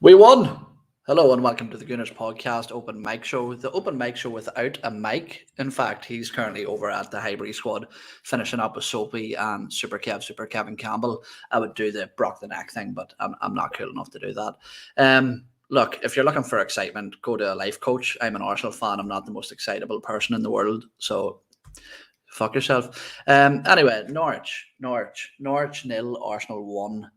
We won. Hello and welcome to the Gooners podcast open mic show. The open mic show without a mic. In fact, he's currently over at the Highbury squad, finishing up with Soapy and Super Kevin Campbell. I would do the Brock the Neck thing, but I'm not cool enough to do that. Look, if you're looking for excitement, go to a life coach. I'm an Arsenal fan. I'm not the most excitable person in the world, so fuck yourself. Anyway, Norwich 0, Arsenal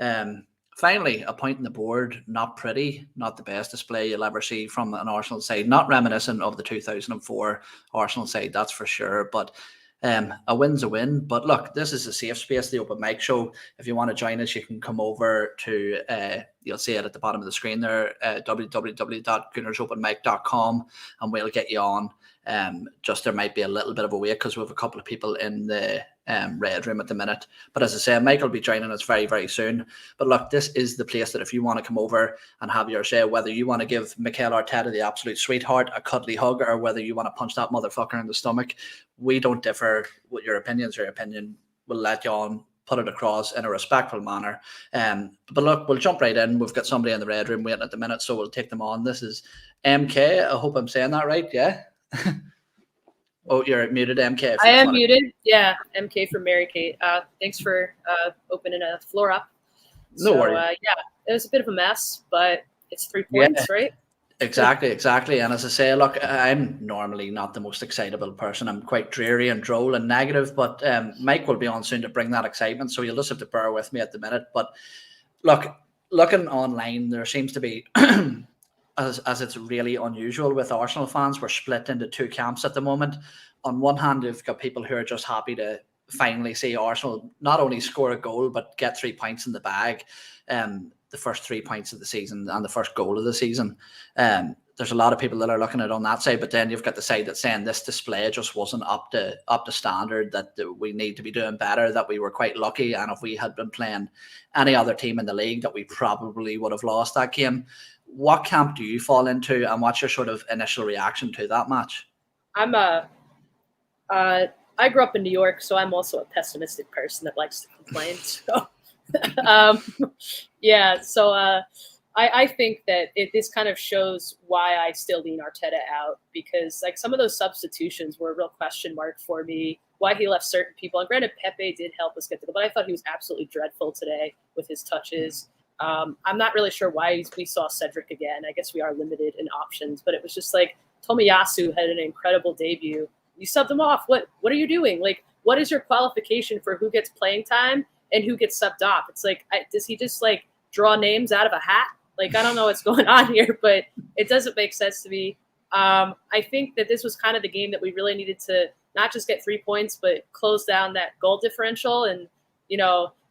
1. Finally, a point on the board, not pretty, not the best display you'll ever see from an Arsenal side, not reminiscent of the 2004 Arsenal side, that's for sure, but a win's a win. But look, this is a safe space, the open mic show. If you want to join us, you can come over to, you'll see it at the bottom of the screen there, www.goonersopenmic.com, and we'll get you on. Just there might be a little bit of a wait because we have a couple of people in the red room at the minute. But as I say, Mike will be joining us very, very soon. But look, this is the place that if you want to come over and have your say, whether you want to give Mikel Arteta, the absolute sweetheart, a cuddly hug, or whether you want to punch that motherfucker in the stomach, we don't differ with your opinions. Your opinion will let you on, put it across in a respectful manner. But look, we'll jump right in. We've got somebody in the red room waiting at the minute, so we'll take them on. This is MK. I hope I'm saying that right. Yeah. Oh, you're muted, MK. I am muted. Yeah, MK from Mary Kate. Thanks for opening a floor up. No worries. Yeah, it was a bit of a mess, but it's 3 points, right? Exactly. And as I say, look, I'm normally not the most excitable person. I'm quite dreary and droll and negative, but Mike will be on soon to bring that excitement, so you'll just have to bear with me at the minute. But look, looking online, there seems to be... As it's really unusual with Arsenal fans, we're split into two camps at the moment. On one hand, you've got people who are just happy to finally see Arsenal not only score a goal, but get 3 points in the bag. The first 3 points of the season and the first goal of the season. There's a lot of people that are looking at it on that side, but then you've got the side that's saying this display just wasn't up to standard, that we need to be doing better, that we were quite lucky, and if we had been playing any other team in the league, that we probably would have lost that game. What camp do you fall into, and what's your sort of initial reaction to that match? I grew up in New York, so I'm also a pessimistic person that likes to complain. So, I think that this kind of shows why I still lean Arteta out, because like some of those substitutions were a real question mark for me. Why he left certain people, and granted, Pepe did help us get the goal, but I thought he was absolutely dreadful today with his touches. I'm not really sure why we saw Cedric again. I guess we are limited in options, but it was just like Tomiyasu had an incredible debut. You subbed him off. What are you doing? Like, what is your qualification for who gets playing time and who gets subbed off? It's like, does he just like draw names out of a hat? Like, I don't know what's going on here, but it doesn't make sense to me. I think that this was kind of the game that we really needed to not just get 3 points, but close down that goal differential. And,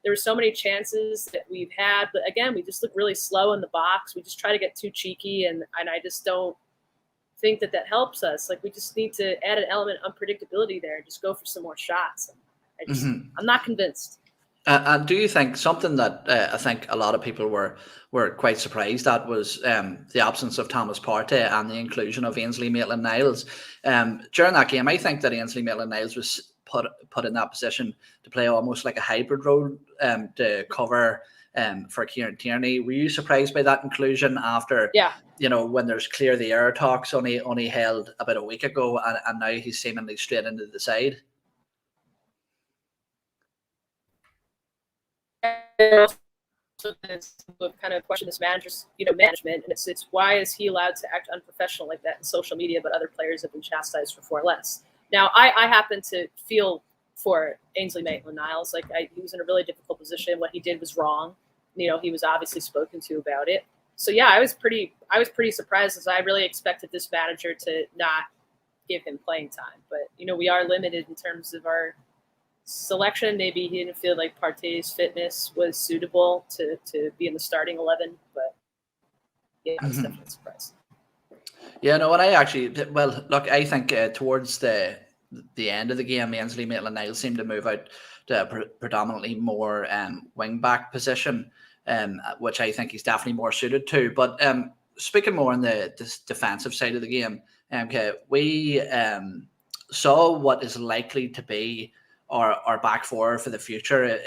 there were so many chances that we've had, but again, we just look really slow in the box. We just try to get too cheeky, and I just don't think that helps us. Like, we just need to add an element of unpredictability there and just go for some more shots. I'm not convinced. And do you think something that I think a lot of people were quite surprised at was the absence of Thomas Partey and the inclusion of Ainsley Maitland-Niles during that game? I think that Ainsley Maitland-Niles was put in that position to play almost like a hybrid role to cover for Kieran Tierney. Were you surprised by that inclusion after, when there's clear the air talks only held about a week ago, and now he's seemingly straight into the side? Kind of question this manager's, management, and it's why is he allowed to act unprofessional like that in social media, but other players have been chastised for far less. Now, I happen to feel for Ainsley Maitland-Niles. Like, he was in a really difficult position. What he did was wrong. He was obviously spoken to about it. So yeah, I was pretty surprised, as I really expected this manager to not give him playing time. But we are limited in terms of our selection. Maybe he didn't feel like Partey's fitness was suitable to be in the starting 11. But yeah, I was definitely surprised. Yeah, no, and I think towards the end of the game, Ainsley Maitland-Niles seemed to move out to a predominantly more wing-back position, which I think he's definitely more suited to. But speaking more on the defensive side of the game, we saw what is likely to be our back four for the future,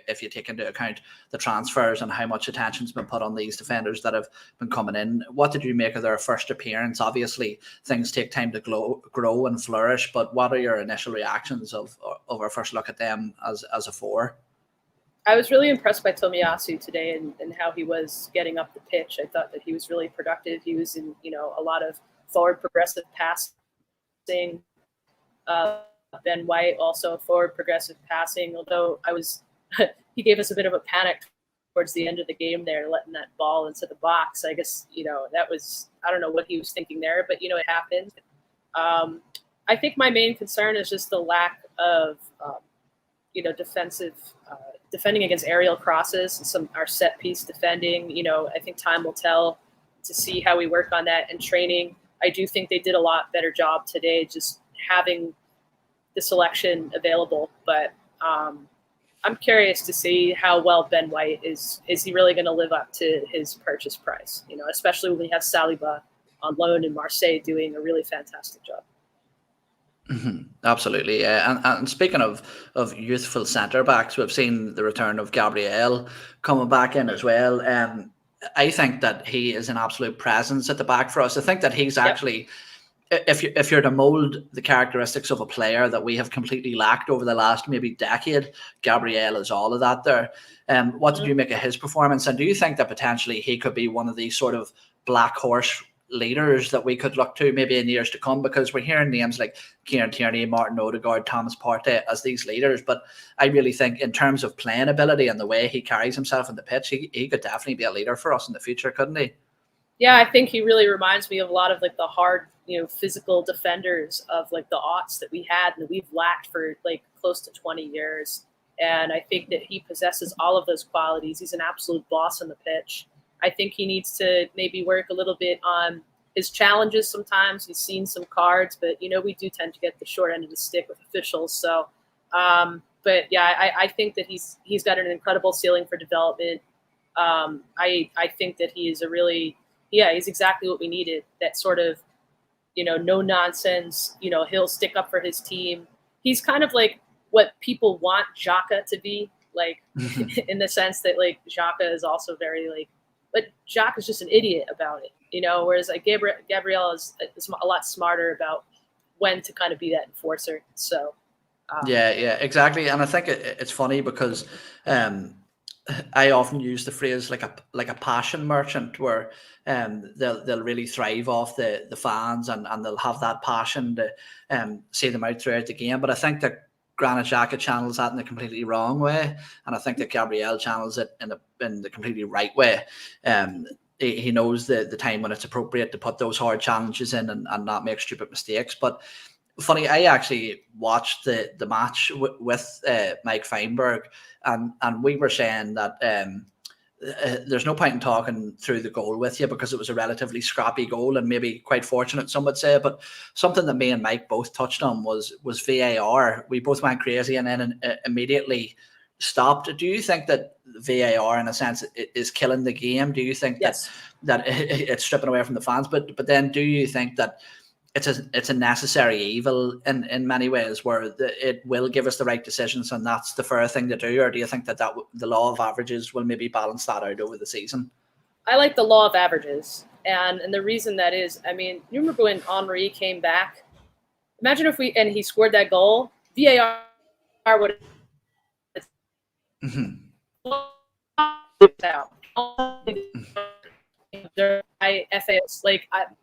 if you take into account the transfers and how much attention's been put on these defenders that have been coming in. What did you make of their first appearance? Obviously, things take time to grow and flourish, but what are your initial reactions of our first look at them as a four? I was really impressed by Tomiyasu today and how he was getting up the pitch. I thought that he was really productive. He was in, a lot of forward progressive passing. Ben White also forward progressive passing, although he gave us a bit of a panic towards the end of the game there, letting that ball into the box. I guess, that was, I don't know what he was thinking there, but, it happened. I think my main concern is just the lack of, defending against aerial crosses and our set piece defending. I think time will tell to see how we work on that in training. I do think they did a lot better job today, just having the selection available, but I'm curious to see how well Ben White is he really going to live up to his purchase price, especially when we have Saliba on loan in Marseille doing a really fantastic job. Mm-hmm. Absolutely, yeah. And speaking of youthful centre backs, we've seen the return of Gabriel coming back in as well. I think that he is an absolute presence at the back for us. I think that he's actually, if you're to mould the characteristics of a player that we have completely lacked over the last maybe decade, Gabriel is all of that there. What did you make of his performance? And do you think that potentially he could be one of these sort of black horse leaders that we could look to maybe in years to come? Because we're hearing names like Kieran Tierney, Martin Odegaard, Thomas Partey as these leaders, but I really think in terms of playing ability and the way he carries himself on the pitch, he could definitely be a leader for us in the future, couldn't he? Yeah, I think he really reminds me of a lot of like the hard, physical defenders of like the aughts that we had and that we've lacked for like close to 20 years. And I think that he possesses all of those qualities. He's an absolute boss on the pitch. I think he needs to maybe work a little bit on his challenges sometimes. He's seen some cards, but, we do tend to get the short end of the stick with officials. So, but yeah, I think that he's got an incredible ceiling for development. I think that he is he's exactly what we needed. That sort of, no nonsense, he'll stick up for his team. He's kind of like what people want Xhaka to be, like in the sense that like Xhaka is also very like, but Jacques is just an idiot about it, whereas like Gabriel is a lot smarter about when to kind of be that enforcer. So yeah, exactly. And I think it's funny because I often use the phrase like a passion merchant, where they'll really thrive off the fans and they'll have that passion to see them out throughout the game. But I think that Granit Xhaka channels that in a completely wrong way, and I think that Gabriel channels it in the completely right way. He knows the time when it's appropriate to put those hard challenges in and not make stupid mistakes. But funny, I actually watched the match with Mike Feinberg, and we were saying that there's no point in talking through the goal with you because it was a relatively scrappy goal and maybe quite fortunate, some would say. But something that me and Mike both touched on was VAR. We both went crazy and then immediately stopped. Do you think that VAR, in a sense, is killing the game? Do you think that it's stripping away from the fans? But then do you think that it's a necessary evil in many ways, where it will give us the right decisions and that's the fair thing to do? Or do you think that the law of averages will maybe balance that out over the season? I like the law of averages. And the reason that is, I mean, you remember when Henry came back? Imagine if he scored that goal, VAR would have out.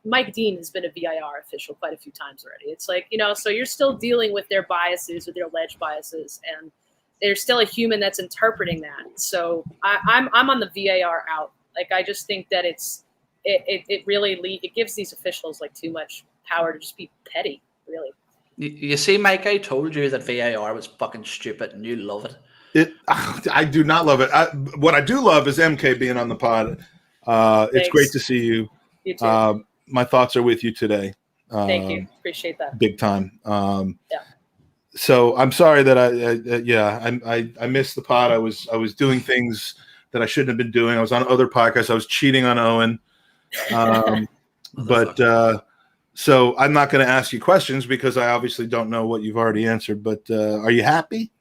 Mike Dean has been a VAR official quite a few times already. It's like, so you're still dealing with their biases, with their alleged biases, and there's still a human that's interpreting that. So I'm on the VAR out. Like, I just think that it really gives these officials like too much power to just be petty, really. You see, Mike, I told you that VAR was fucking stupid and you love it. I do not love it. What I do love is MK being on the pod. It's great to see you. You too. My thoughts are with you today. Thank you. Appreciate that. Big time. Yeah. So I'm sorry that I missed the pod. I was doing things that I shouldn't have been doing. I was on other podcasts. I was cheating on Owen. So I'm not going to ask you questions because I obviously don't know what you've already answered. But are you happy?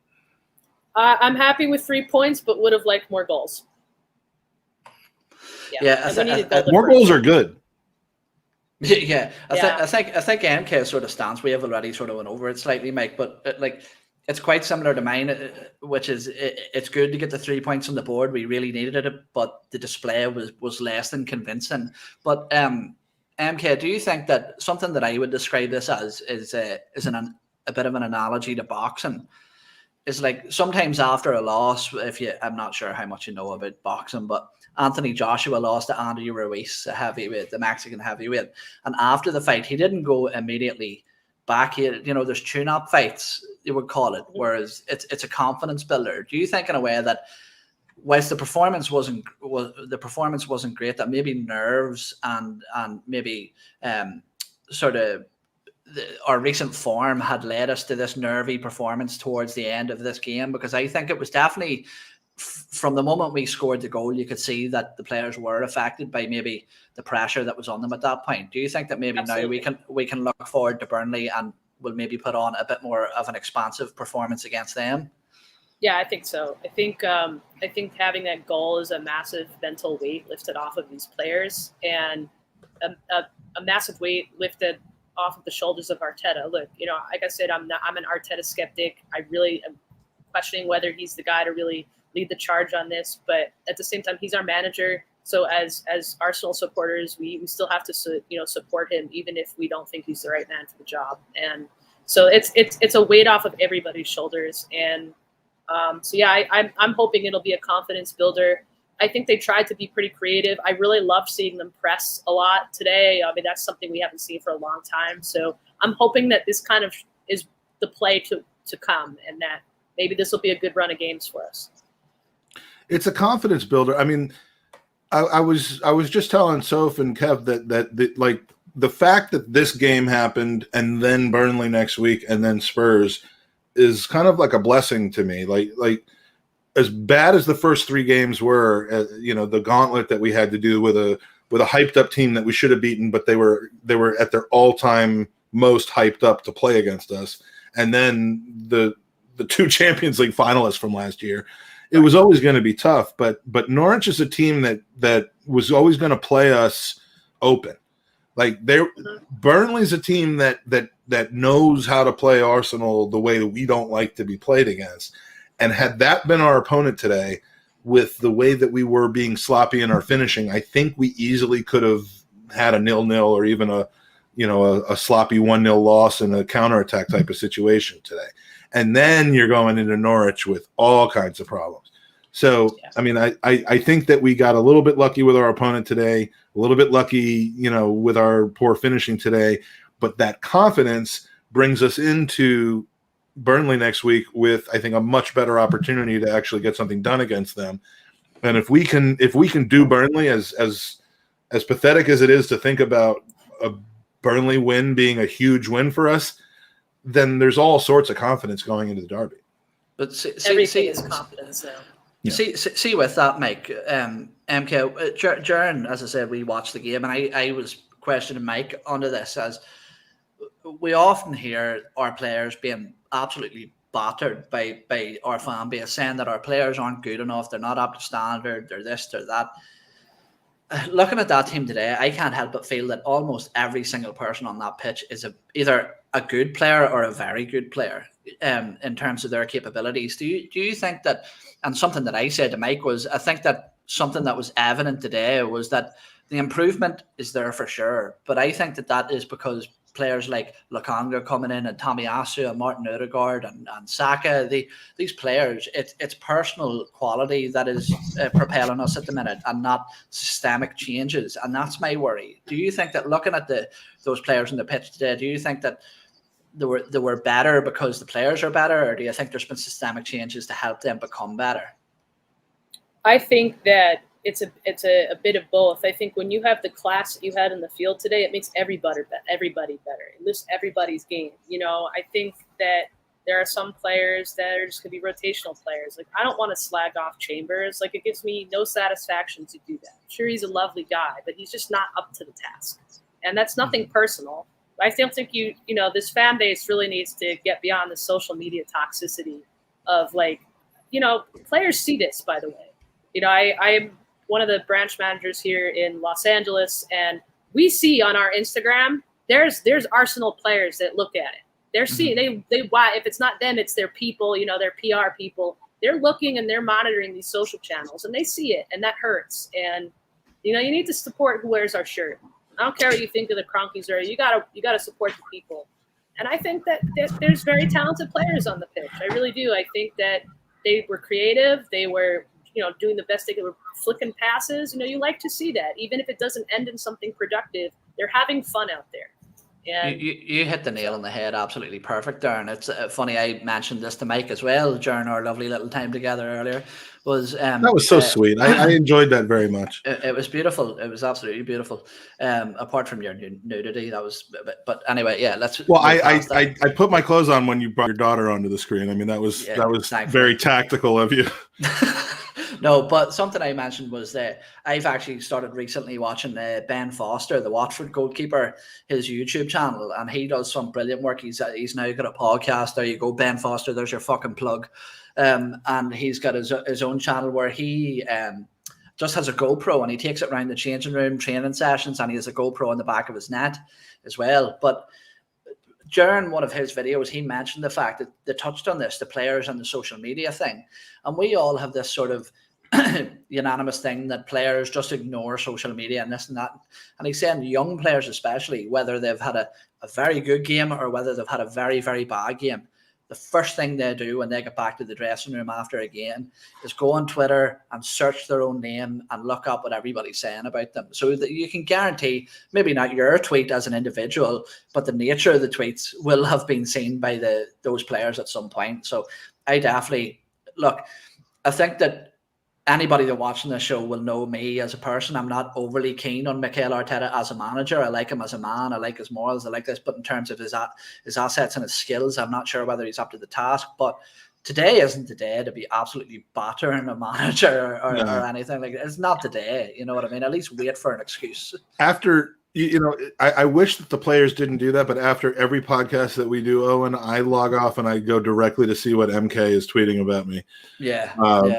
I'm happy with 3 points, but would have liked more goals. Yeah, more goals are good. Yeah, I think MK sort of stance we have already sort of went over it slightly, Mike. But it's quite similar to mine, which is it's good to get the 3 points on the board. We really needed it, but the display was less than convincing. But MK, do you think that something that I would describe this as is a bit of an analogy to boxing? Is like sometimes after a loss, I'm not sure how much you know about boxing, but Anthony Joshua lost to Andy Ruiz, a heavyweight, the Mexican heavyweight, and after the fight, he didn't go immediately back. There's tune-up fights, you would call it, whereas it's a confidence builder. Do you think in a way that whilst the performance wasn't great, that maybe nerves and maybe sort of our recent form had led us to this nervy performance towards the end of this game? Because I think it was definitely from the moment we scored the goal, you could see that the players were affected by maybe the pressure that was on them at that point. Do you think that maybe Absolutely. Now we can look forward to Burnley and we'll maybe put on a bit more of an expansive performance against them? Yeah, I think so. I think having that goal is a massive mental weight lifted off of these players, and a massive weight lifted off of the shoulders of Arteta. Look, like I said, I'm an Arteta skeptic. I really am questioning whether he's the guy to really lead the charge on this. But at the same time, he's our manager. So as Arsenal supporters, we still have to support him, even if we don't think he's the right man for the job. And so it's a weight off of everybody's shoulders. And I'm hoping it'll be a confidence builder. I think they tried to be pretty creative. I really loved seeing them press a lot today. I mean, that's something we haven't seen for a long time. So I'm hoping that this kind of is the play to come, and that maybe this will be a good run of games for us. It's a confidence builder. I mean, I was just telling Soph and Kev that like the fact that this game happened and then Burnley next week and then Spurs is kind of like a blessing to me. Like as bad as the first 3 games were, the gauntlet that we had to do with a hyped up team that we should have beaten, but they were at their all-time most hyped up to play against us. And then the 2 Champions League finalists from last year, it was always going to be tough. But Norwich is a team that was always going to play us open. Like Burnley's a team that knows how to play Arsenal the way that we don't like to be played against. And had that been our opponent today, with the way that we were being sloppy in our finishing, I think we easily could have had a 0-0 or even a sloppy 1-0 loss in a counterattack type of situation today. And then you're going into Norwich with all kinds of problems. So, I mean, I think that we got a little bit lucky with our opponent today, a little bit lucky, with our poor finishing today. But that confidence brings us into Burnley next week with, I think, a much better opportunity to actually get something done against them. And if we can do Burnley, as pathetic as it is to think about a Burnley win being a huge win for us, then there's all sorts of confidence going into the derby. But everything is confidence now. Yeah. See with that, Mike, MK, Jaron, as I said, we watched the game, and I was questioning Mike onto this, as we often hear our players being absolutely battered by our fan base, saying that our players aren't good enough, they're not up to standard, they're this, they're that. Looking at that team today, I can't help but feel that almost every single person on that pitch is either a good player or a very good player in terms of their capabilities. Do you think that, and something that I said to Mike was, I think that something that was evident today was that the improvement is there for sure, but I think that is because players like Lokonga coming in and Tomiyasu and Martin Odegaard and Saka, these players, it's personal quality that is propelling us at the minute and not systemic changes. And that's my worry. Do you think that looking at those players on the pitch today, do you think that they were better because the players are better, or do you think there's been systemic changes to help them become better? I think that it's a bit of both. I think when you have the class that you had in the field today, it makes everybody better. It lifts everybody's game. I think that there are some players that are just going to be rotational players. Like, I don't want to slag off Chambers. Like, it gives me no satisfaction to do that. I'm sure he's a lovely guy, but he's just not up to the task. And that's nothing personal. I still think this fan base really needs to get beyond the social media toxicity of, like, players see this, by the way. I'm one of the branch managers here in Los Angeles, and we see on our Instagram, there's Arsenal players that look at it. They're seeing, why, if it's not them, it's their people, their PR people. They're looking and they're monitoring these social channels, and they see it, and that hurts. And, you need to support who wears our shirt. I don't care what you think of the Cronkies, or you gotta support the people. And I think that there's very talented players on the pitch. I really do. I think that they were creative. They were, doing the best they could, flicking passes. You like to see that. Even if it doesn't end in something productive, they're having fun out there. And you hit the nail on the head, absolutely perfect, Darren. It's funny, I mentioned this to Mike as well during our lovely little time together earlier. That was so sweet. I enjoyed that very much. It was beautiful. It was absolutely beautiful. Apart from your nudity, that was. But anyway, yeah. I put my clothes on when you brought your daughter onto the screen. I mean, that was very tactical of you. No, but something I mentioned was that I've actually started recently watching Ben Foster, the Watford goalkeeper, his YouTube channel, and he does some brilliant work. He's now got a podcast. There you go, Ben Foster. There's your fucking plug. And he's got his own channel where he just has a GoPro, and he takes it around the changing room, training sessions, and he has a GoPro in the back of his net as well. But during one of his videos, he mentioned the fact that they touched on this, the players and the social media thing. And we all have this sort of unanimous thing that players just ignore social media and this and that. And he's saying young players especially, whether they've had a very good game or whether they've had a very, very bad game, the first thing they do when they get back to the dressing room after a game is go on Twitter and search their own name and look up what everybody's saying about them. So that you can guarantee, maybe not your tweet as an individual, but the nature of the tweets will have been seen by those players at some point. So I definitely, I think that anybody that watching this show will know me as a person. I'm not overly keen on Mikel Arteta as a manager. I like him as a man. I like his morals. I like this. But in terms of his assets and his skills, I'm not sure whether he's up to the task. But today isn't the day to be absolutely battering a manager or anything like that. It's not the day. You know what I mean? At least wait for an excuse. After... I wish that the players didn't do that, but after every podcast that we do, Owen, I log off and I go directly to see what MK is tweeting about me. Yeah,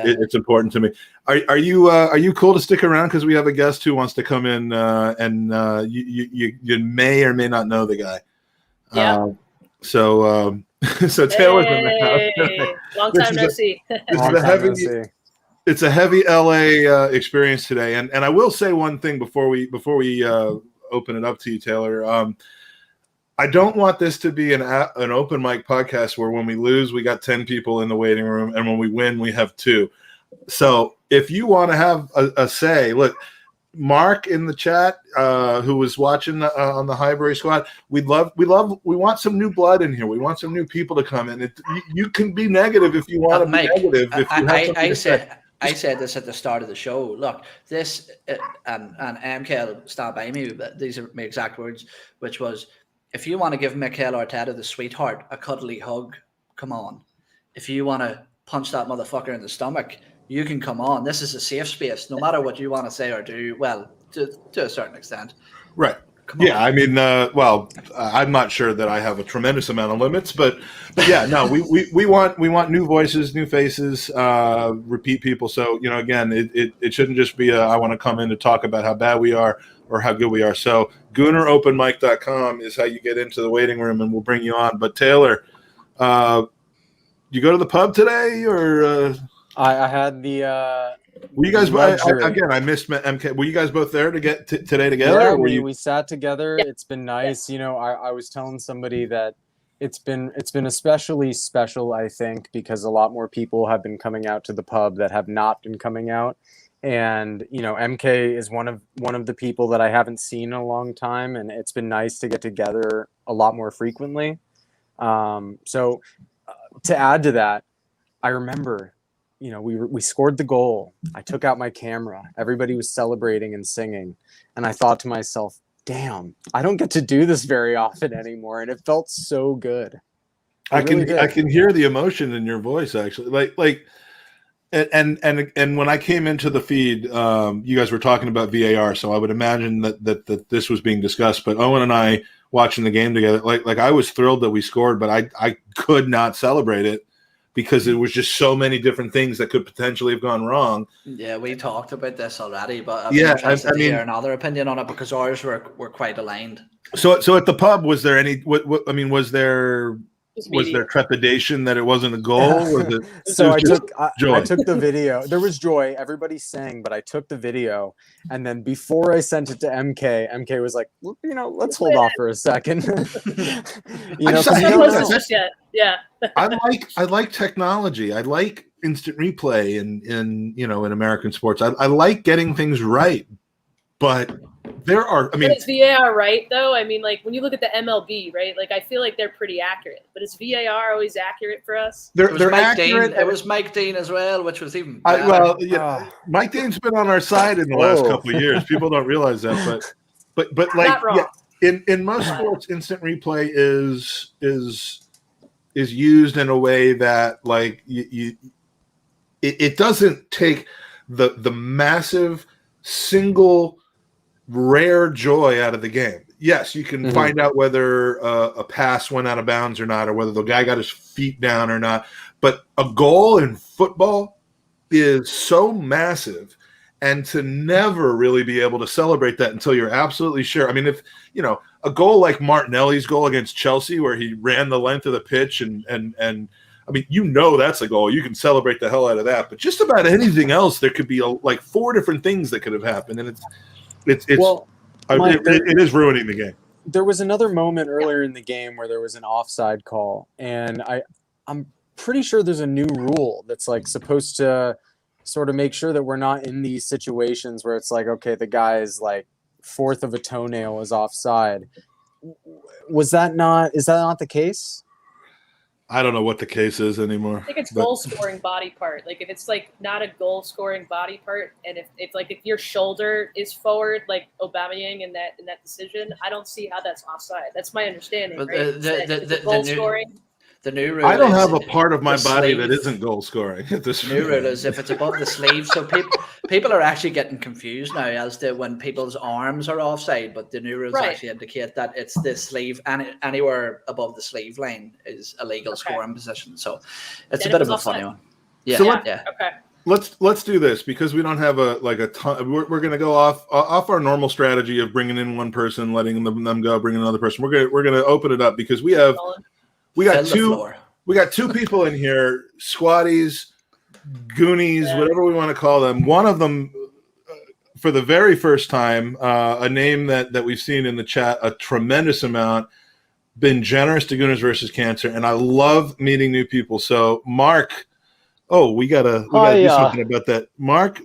it's important to me. Are you cool to stick around because we have a guest who wants to come in and you may or may not know the guy. Yeah. So Taylor's in the house. Long time no see. It's a heavy LA experience today, and I will say one thing before we open it up to you, Taylor. I don't want this to be an open mic podcast where when we lose, we got 10 people in the waiting room, and when we win, we have 2. So if you want to have a say, look, Mark in the chat, who was watching on the Highbury squad, we want some new blood in here. We want some new people to come in. You can be negative if you want to be negative. If you have something to say. I said this at the start of the show. Look, this and MK will stand by me, but these are my exact words, which was, if you want to give Mikel Arteta, the sweetheart, a cuddly hug, come on. If you want to punch that motherfucker in the stomach, you can come on. This is a safe space, no matter what you want to say or do. Well, to a certain extent, right? Yeah, I mean, I'm not sure that I have a tremendous amount of limits, but yeah, no, we want new voices, new faces, repeat people. So again, it shouldn't just be I want to come in to talk about how bad we are or how good we are. So GoonerOpenMic.com is how you get into the waiting room, and we'll bring you on. But Taylor, you go to the pub today, or I had the. Were you guys again? I missed MK. Were you guys both there to get today together? Yeah, we sat together. It's been nice. I was telling somebody that it's been especially special, I think, because a lot more people have been coming out to the pub that have not been coming out, and MK is one of the people that I haven't seen in a long time, and it's been nice to get together a lot more frequently. So to add to that, I remember. We scored the goal. I took out my camera. Everybody was celebrating and singing. And I thought to myself, damn, I don't get to do this very often anymore. And it felt so good. I can hear the emotion in your voice, actually. And when I came into the feed, you guys were talking about VAR. So I would imagine that this was being discussed. But Owen and I watching the game together, like I was thrilled that we scored, but I could not celebrate it because there was just so many different things that could potentially have gone wrong. Yeah, we talked about this already, but I'm Yeah, interested I to mean- hear another opinion on it because ours were quite aligned. So at the pub, was there any? I mean, was there Just was media. there trepidation that it wasn't a goal? Was it? So it was just I joy. took the video. There was joy. Everybody sang, but I took the video, and then before I sent it to MK was like, let's hold off for a second. I just- 'cause I you don't don't know. Wasn't know. just yet. Yeah. I like technology. I like instant replay in American sports. I like getting things right, but there are. I mean, But is VAR right though? I mean, like when you look at the MLB, right? Like I feel like they're pretty accurate. But is VAR always accurate for us? It was they're Mike accurate. Dean. It was Mike Dean as well, which was even better. Mike Dean's been on our side in the last Whoa. couple of years. People don't realize that, but like Not wrong. in most sports, instant replay is used in a way that like it doesn't take the massive single rare joy out of the game. Yes, you can find out whether a pass went out of bounds or not, or whether the guy got his feet down or not. But a goal in football is so massive, and to never really be able to celebrate that until you're absolutely sure. I mean, if a goal like Martinelli's goal against Chelsea, where he ran the length of the pitch, and I mean, that's a goal. You can celebrate the hell out of that. But just about anything else, there could be like 4 different things that could have happened, and it is ruining the game. There was another moment earlier in the game where there was an offside call, and I'm pretty sure there's a new rule that's like supposed to sort of make sure that we're not in these situations where it's like, okay, the guy's like 1/4 of a toenail is offside. Is that not the case? I don't know what the case is anymore. I think it's goal scoring body part. Like if it's like not a goal scoring body part, and if your shoulder is forward, like Aubameyang in that decision, I don't see how that's offside. That's my understanding. But right? The goal scoring. The new rule. I don't is have a part of my the body sleeve. that isn't goal scoring. The new rule is if it's above the sleeve. So people are actually getting confused now as to when people's arms are offside, but the new rules actually indicate that it's the sleeve, and anywhere above the sleeve line is a legal scoring position. So it's a bit of a funny one. Yeah, So Okay. let's do this because we don't have a ton. We're going to go off our normal strategy of bringing in one person, letting them go, bringing another person. We're going to open it up because we got two people in here, squatties, Goonies, whatever we want to call them. One of them, for the very first time, a name that we've seen in the chat a tremendous amount, been generous to Gooners versus Cancer, and I love meeting new people. So, Mark, we gotta do something about that. Mark,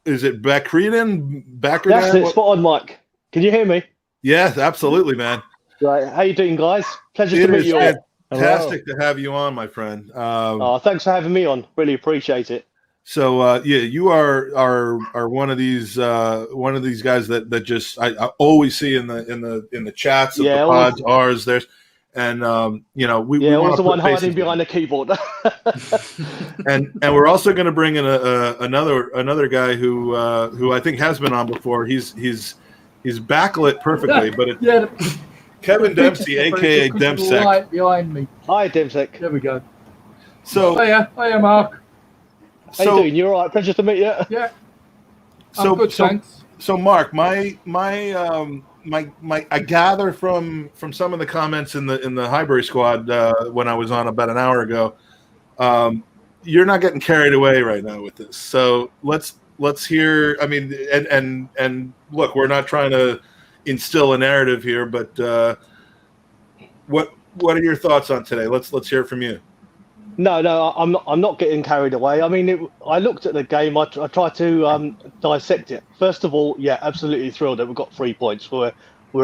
is it Bakriden? That's it, spot on, Mike. Can you hear me? Yes, absolutely, man. Right, how you doing, guys? Pleasure to meet you all. Fantastic to have you on, my friend. Thanks for having me on. Really appreciate it. So you are one of these guys that just I always see in the chats of the pods, ours, there's, and we always the one hiding behind the keyboard. and we're also going to bring in another guy who I think has been on before. He's backlit perfectly, but it's Kevin Dempsey, aka Dempsec. Right behind me. Hi, Dempsec. There we go. So hiya, Mark. How you doing? You all right? Pleasure to meet you. Yeah. I'm good, thanks. So Mark, my I gather from some of the comments in the Highbury squad when I was on about an hour ago, you're not getting carried away right now with this. So let's hear. I mean, and look, we're not trying to instill a narrative here, but what are your thoughts on today? Let's hear from you. No, I'm not getting carried away. I mean, I looked at the game. I tried to dissect it. First of all, absolutely thrilled that we've got 3 points. We're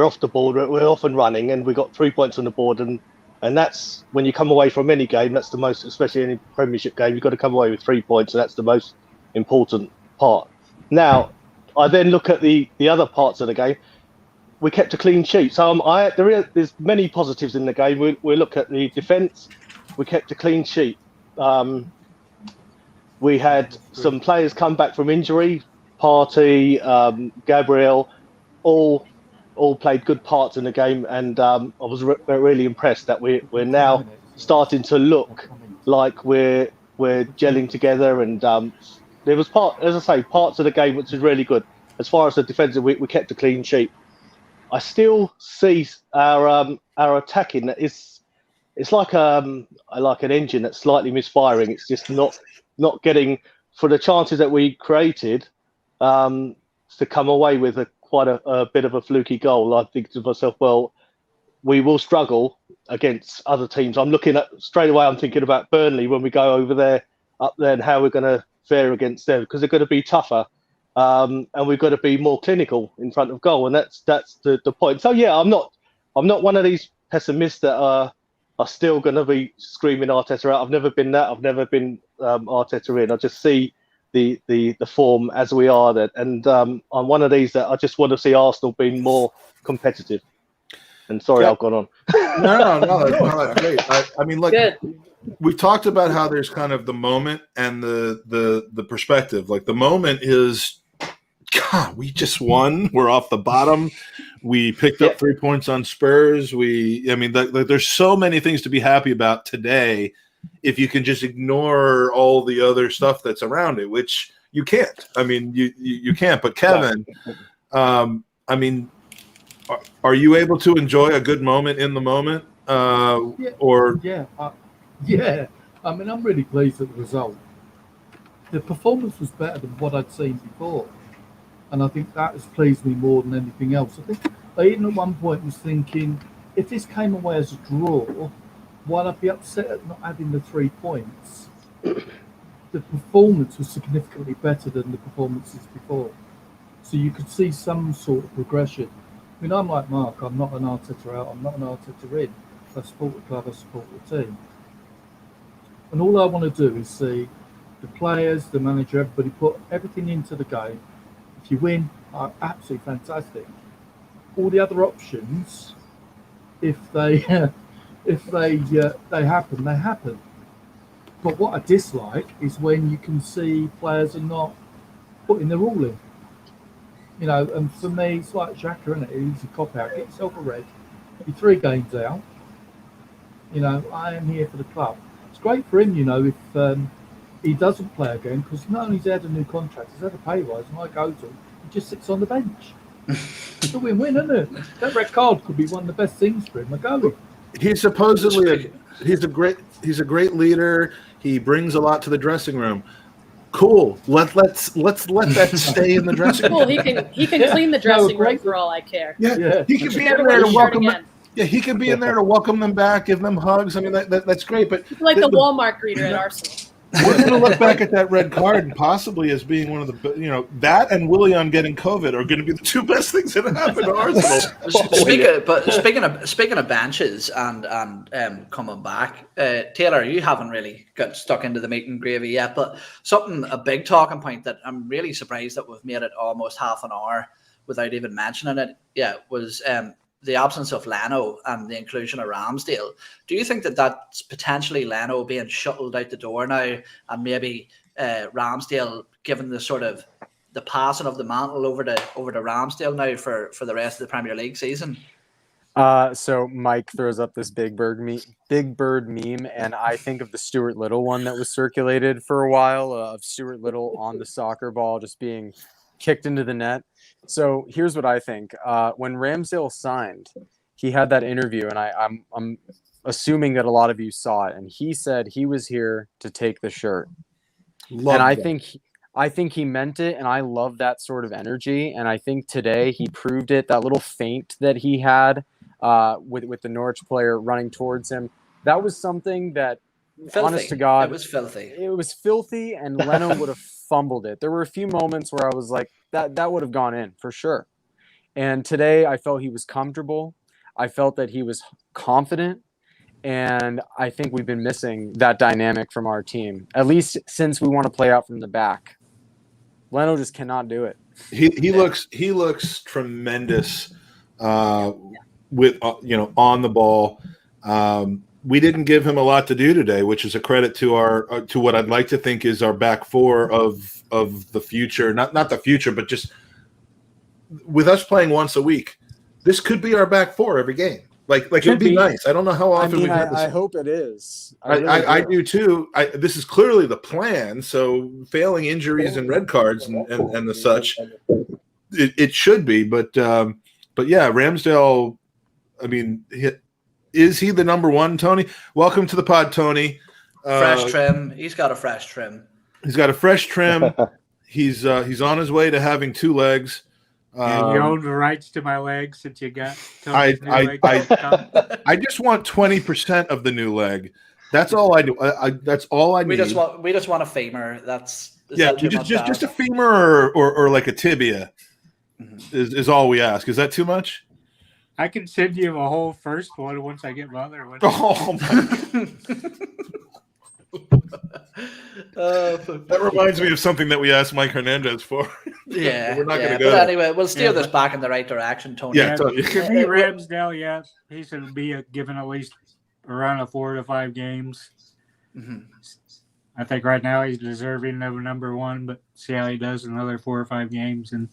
off the board. We're off and running, and we got 3 points on the board. And that's when you come away from any game. That's the most, especially any Premiership game. You've got to come away with 3 points, and that's the most important part. Now, I then look at the other parts of the game. We kept a clean sheet. So there's many positives in the game. We look at the defence. We kept a clean sheet. We had some players come back from injury. Partey, Gabriel, all played good parts in the game, and I was really impressed that we're now starting to look like we're gelling together, and there was parts of the game which was really good. As far as the defensive, we kept a clean sheet. I still see our attacking that it's like an engine that's slightly misfiring. It's just not getting, for the chances that we created, to come away with quite a bit of a fluky goal. I think to myself, well, we will struggle against other teams. I'm thinking about Burnley when we go up there, and how we're going to fare against them, because they're going to be tougher, and we've got to be more clinical in front of goal, and that's the point. So yeah, I'm not one of these pessimists that are still going to be screaming Arteta out. I've never been that. I've never been Arteta in. I just see the form as we are, and I'm one of these that I just want to see Arsenal being more competitive. And sorry, I've gone on. No, that's great. I mean, like, Good. we've talked about how there's kind of the moment and the perspective. Like, the moment is, God, we just won. We're off the bottom. We picked up 3 points on Spurs. There's so many things to be happy about today if you can just ignore all the other stuff that's around it, which you can't. I mean, you can't. But Kevin, are you able to enjoy a good moment in the moment? Yeah. I mean, I'm really pleased at the result. The performance was better than what I'd seen before, and I think that has pleased me more than anything else. I think I even at one point was thinking, if this came away as a draw, while I'd be upset at not having the 3 points, the performance was significantly better than the performances before. So you could see some sort of progression. I mean, I'm like Mark, I'm not an Arteta out, I'm not an Arteta in. I support the club, I support the team. And all I want to do is see the players, the manager, everybody put everything into the game. If you win, absolutely fantastic. All the other options, if they happen, they happen. But what I dislike is when you can see players are not putting their all in. You know, and for me, it's like Xhaka, isn't it? He's a cop-out. Get yourself a red. You're 3 games out. You know, I am here for the club. It's great for him, you know, if he doesn't play again, because not only has he had a new contract, he's had a pay rise, and I go to him, he just sits on the bench. It's a win-win, isn't it? That red card could be one of the best things for him. I go. He's supposedly he's a great leader. He brings a lot to the dressing room. Cool. Let's let that stay in the dressing room. Cool. He can clean the dressing room for all I care. Yeah. He can be in there to welcome them. Yeah, he can be in there to welcome them back, give them hugs. I mean, that's great. But like the Walmart greeter at Arsenal. We're going to look back at that red card and possibly as being one of the, that and Willian getting COVID are going to be the 2 best things that happened to Arsenal. Speaking of benches and coming back, Taylor, you haven't really got stuck into the meat and gravy yet, but a big talking point that I'm really surprised that we've made it almost half an hour without even mentioning it. Yeah, was the absence of Leno and the inclusion of Ramsdale. Do you think that that's potentially Leno being shuttled out the door now, and maybe Ramsdale given the sort of the passing of the mantle over to Ramsdale now for the rest of the Premier League season? So Mike throws up this Big Bird meme, and I think of the Stuart Little one that was circulated for a while of Stuart Little on the soccer ball just being kicked into the net. So here's what I think. When Ramsdale signed, he had that interview, and I'm assuming that a lot of you saw it, and he said he was here to take the shirt. I think he meant it, and I love that sort of energy. And I think today he proved it. That little feint that he had with the Norwich player running towards him, that was something that, filthy. Honest to God, it was filthy. It was filthy, and Leno would have fumbled it. There were a few moments where I was like, that would have gone in for sure. And today I felt he was comfortable. I felt that he was confident. And I think we've been missing that dynamic from our team, at least since we want to play out from the back. Leno just cannot do it. He looks tremendous with on the ball. We didn't give him a lot to do today, which is a credit to our to what I'd like to think is our back four of the future. Not the future, but just with us playing once a week, this could be our back four every game. Like it Should would be be. nice. I don't know how I often mean, we've had this. I hope it is. I do too. This is clearly the plan. So failing injuries and red cards and the such, it should be. But yeah, Ramsdale. I mean, is he the number one? Tony, welcome to the pod, Tony. Fresh trim. He's got a fresh trim. He's got a fresh trim. He's on his way to having 2 legs. Yeah, you own the rights to my legs since you got. I just want 20% of the new leg. That's all I do. That's all I need. We just want a femur. Just a femur or like a tibia is all we ask. Is that too much? I can send you a whole first one once I get my other one. Oh my that reminds me of something that we asked Mike Hernandez for. Yeah, we're not going to go. But anyway, we'll steer this back in the right direction, Tony. Yeah, to me, Ramsdale, yeah, he's going to be given at least around a 4 to 5 games. Mm-hmm. I think right now he's deserving of a number 1, but see how he does in another 4 or 5 games. And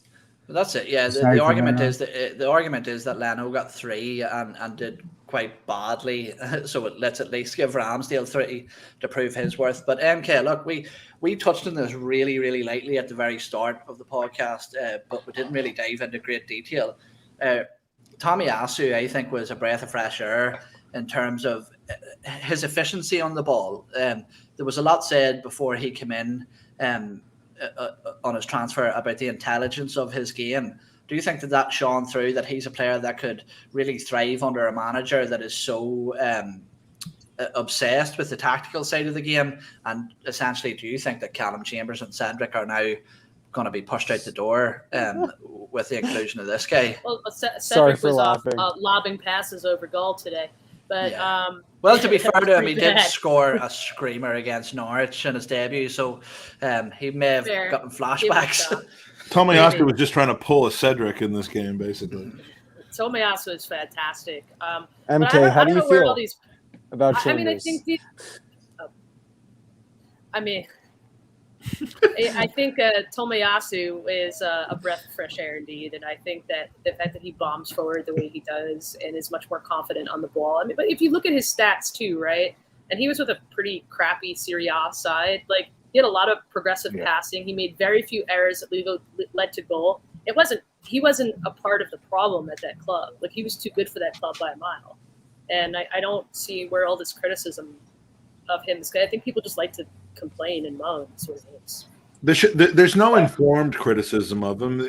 that's it. Yeah, the argument is that Leno got 3 and did quite badly, so let's at least give Ramsdale 3 to prove his worth. But MK, look, we touched on this really, really lightly at the very start of the podcast, but we didn't really dive into great detail. Tomiyasu, I think, was a breath of fresh air in terms of his efficiency on the ball. There was a lot said before he came in on his transfer about the intelligence of his game. Do you think that shone through, that he's a player that could really thrive under a manager that is so obsessed with the tactical side of the game? And essentially, do you think that Callum Chambers and Cedric are now going to be pushed out the door with the inclusion of this guy? Well, Cedric was lobbing passes over goal today. But well, to be fair to him, he did score a screamer against Norwich in his debut, so he may have gotten flashbacks. Tomiyasu was just trying to pull a Cedric in this game, basically. Tomiyasu is fantastic. MK, how do you feel about Chambers? I mean, I think I think Tomiyasu is a breath of fresh air indeed, and I think that the fact that he bombs forward the way he does and is much more confident on the ball. I mean, but if you look at his stats too, right? And he was with a pretty crappy Serie A side. Like, he had a lot of progressive passing. He made very few errors that led to goal. He wasn't a part of the problem at that club. Like, he was too good for that club by a mile. And I don't see where all this criticism of him is. I think people just like to complain and moan. Sort of things. There's no informed criticism of him.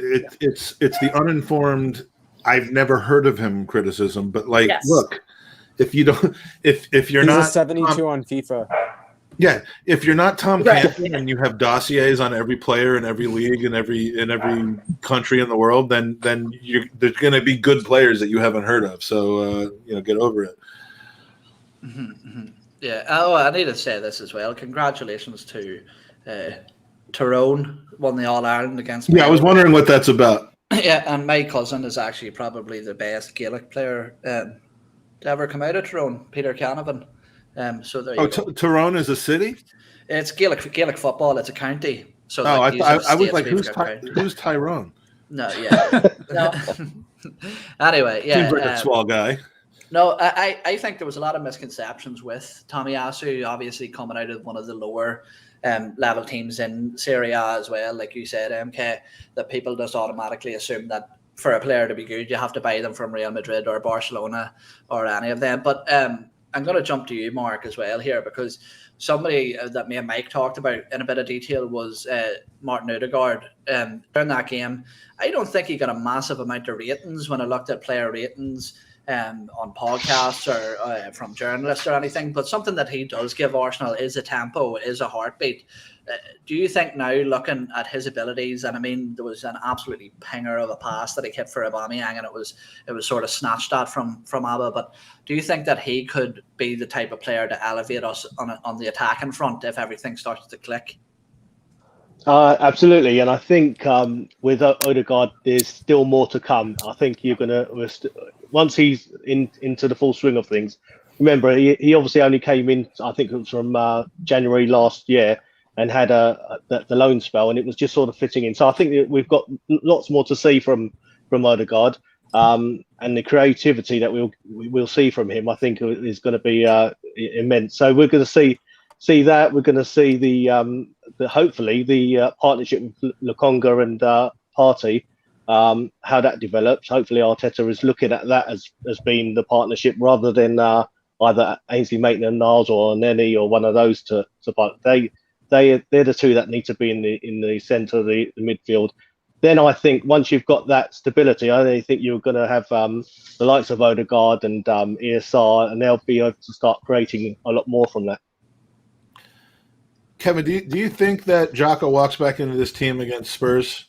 It's the uninformed, I've never heard of him criticism. But look, if you don't, if you're not 72 on FIFA. Yeah, if you're not Tom Canton and you have dossiers on every player in every league in every country in the world, then there's going to be good players that you haven't heard of. So get over it. Mm-hmm, mm-hmm. Yeah. Oh, I need to say this as well. Congratulations to Tyrone, won the All Ireland against. Yeah, I was wondering what that's about. Yeah, and my cousin is actually probably the best Gaelic player to ever come out of Tyrone, Peter Canavan. So there you go. Tyrone is a city? It's Gaelic football. It's a county. So I was like, who's Tyrone? No, yeah, no. Anyway, yeah. Seems like a small guy. No, I think there was a lot of misconceptions with Tomiyasu, obviously coming out of one of the lower level teams in Serie A as well, like you said, MK, that people just automatically assume that for a player to be good, you have to buy them from Real Madrid or Barcelona or any of them. But I'm going to jump to you, Mark, as well here, because somebody that me and Mike talked about in a bit of detail was Martin Odegaard. During that game, I don't think he got a massive amount of ratings when I looked at player ratings on podcasts or from journalists or anything, but something that he does give Arsenal is a tempo, is a heartbeat. Do you think now, looking at his abilities, and I mean, there was an absolutely pinger of a pass that he hit for Aubameyang, and it was sort of snatched at from Abba, but do you think that he could be the type of player to elevate us on the attacking front if everything starts to click? Absolutely, and I think with Odegaard, there's still more to come. I think you're gonna, once he's into the full swing of things. Remember, he obviously only came in, I think it was from January last year, and had the loan spell, and it was just sort of fitting in. So I think that we've got lots more to see from Odegaard. and the creativity that we'll see from him, I think, is going to be immense. So we're going to see that. We're going to see the hopefully the partnership with Lukonga and Partey, how that develops. Hopefully Arteta is looking at that as being the partnership rather than either Ainsley Maitland-Niles or Nenny or one of those to part. They're the two that need to be in the centre of the midfield. Then I think once you've got that stability, I think you're going to have the likes of Odegaard and ESR, and they'll be able to start creating a lot more from that. Kevin, do you think that Xhaka walks back into this team against Spurs,